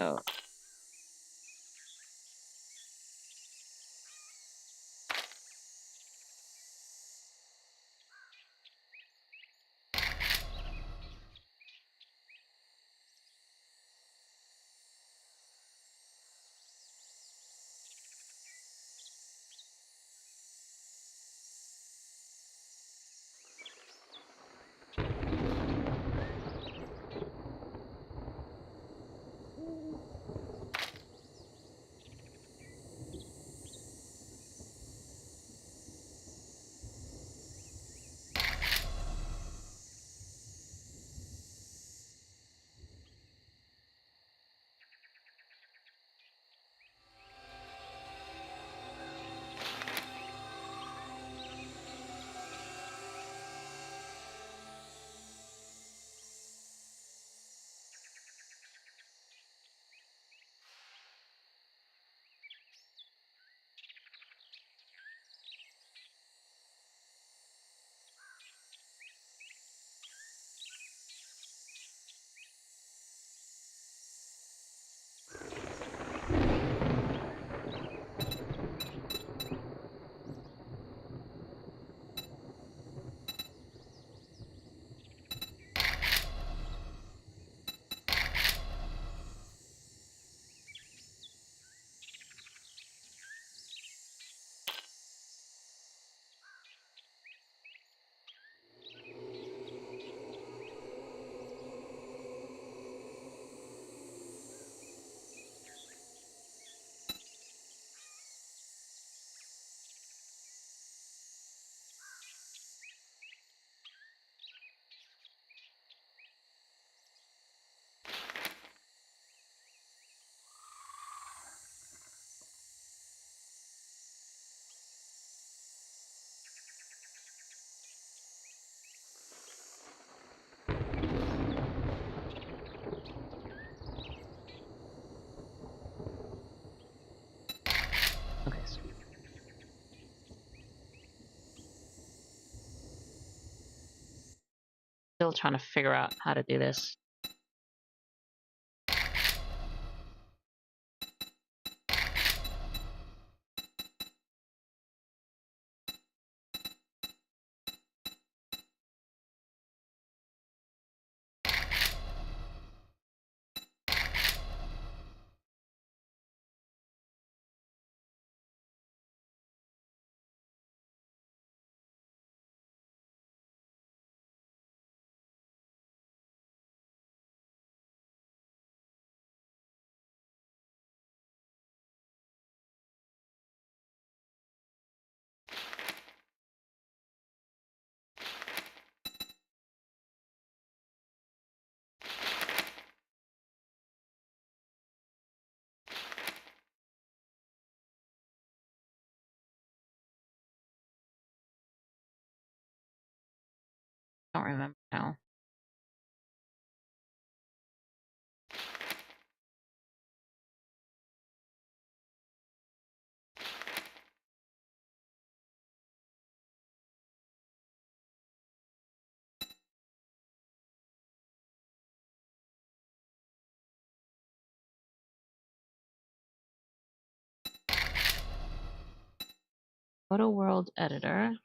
Oh. Okay, so still trying to figure out how to do this. Don't remember now. Photo world editor.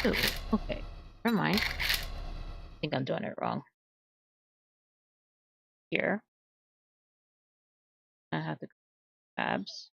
Ooh, okay. Never mind. I think I'm doing it wrong. Here. I have the tabs.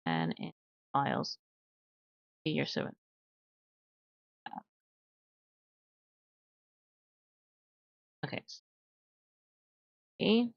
And in files. Year 7. Okay. Okay.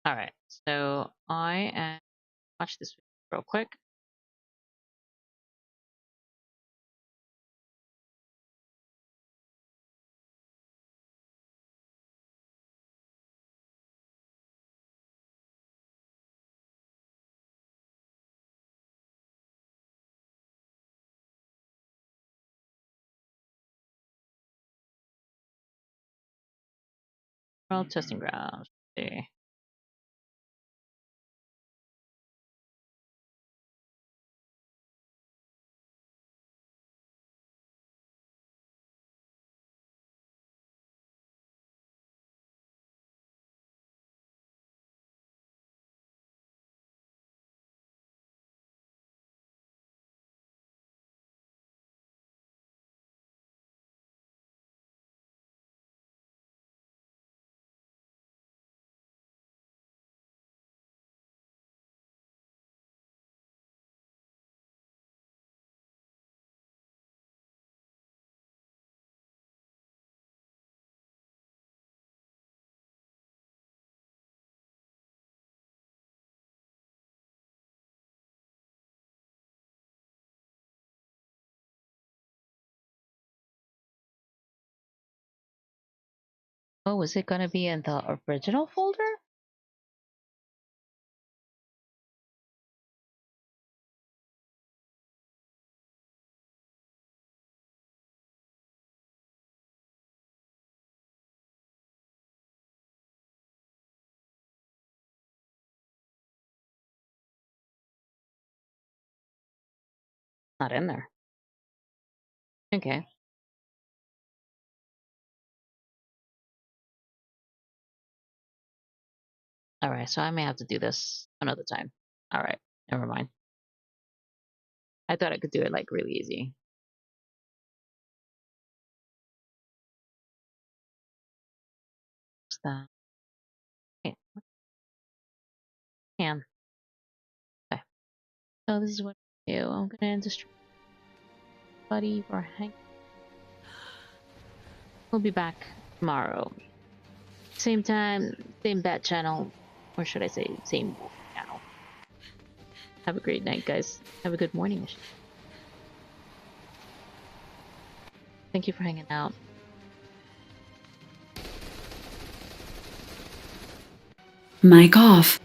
All right. So I am watch this real quick. World testing ground. Okay. Oh, was it gonna be in the original folder? Not in there. Okay. All right. So I may have to do this another time. All right. Never mind. I thought I could do it like really easy. What's that? Okay. Can. Okay. So this is what I do. I'm gonna just buddy for hang. We'll be back tomorrow. Same time, same bat channel, or should I say, same channel. Have a great night, guys. Have a good morning. Thank you for hanging out. Mic off.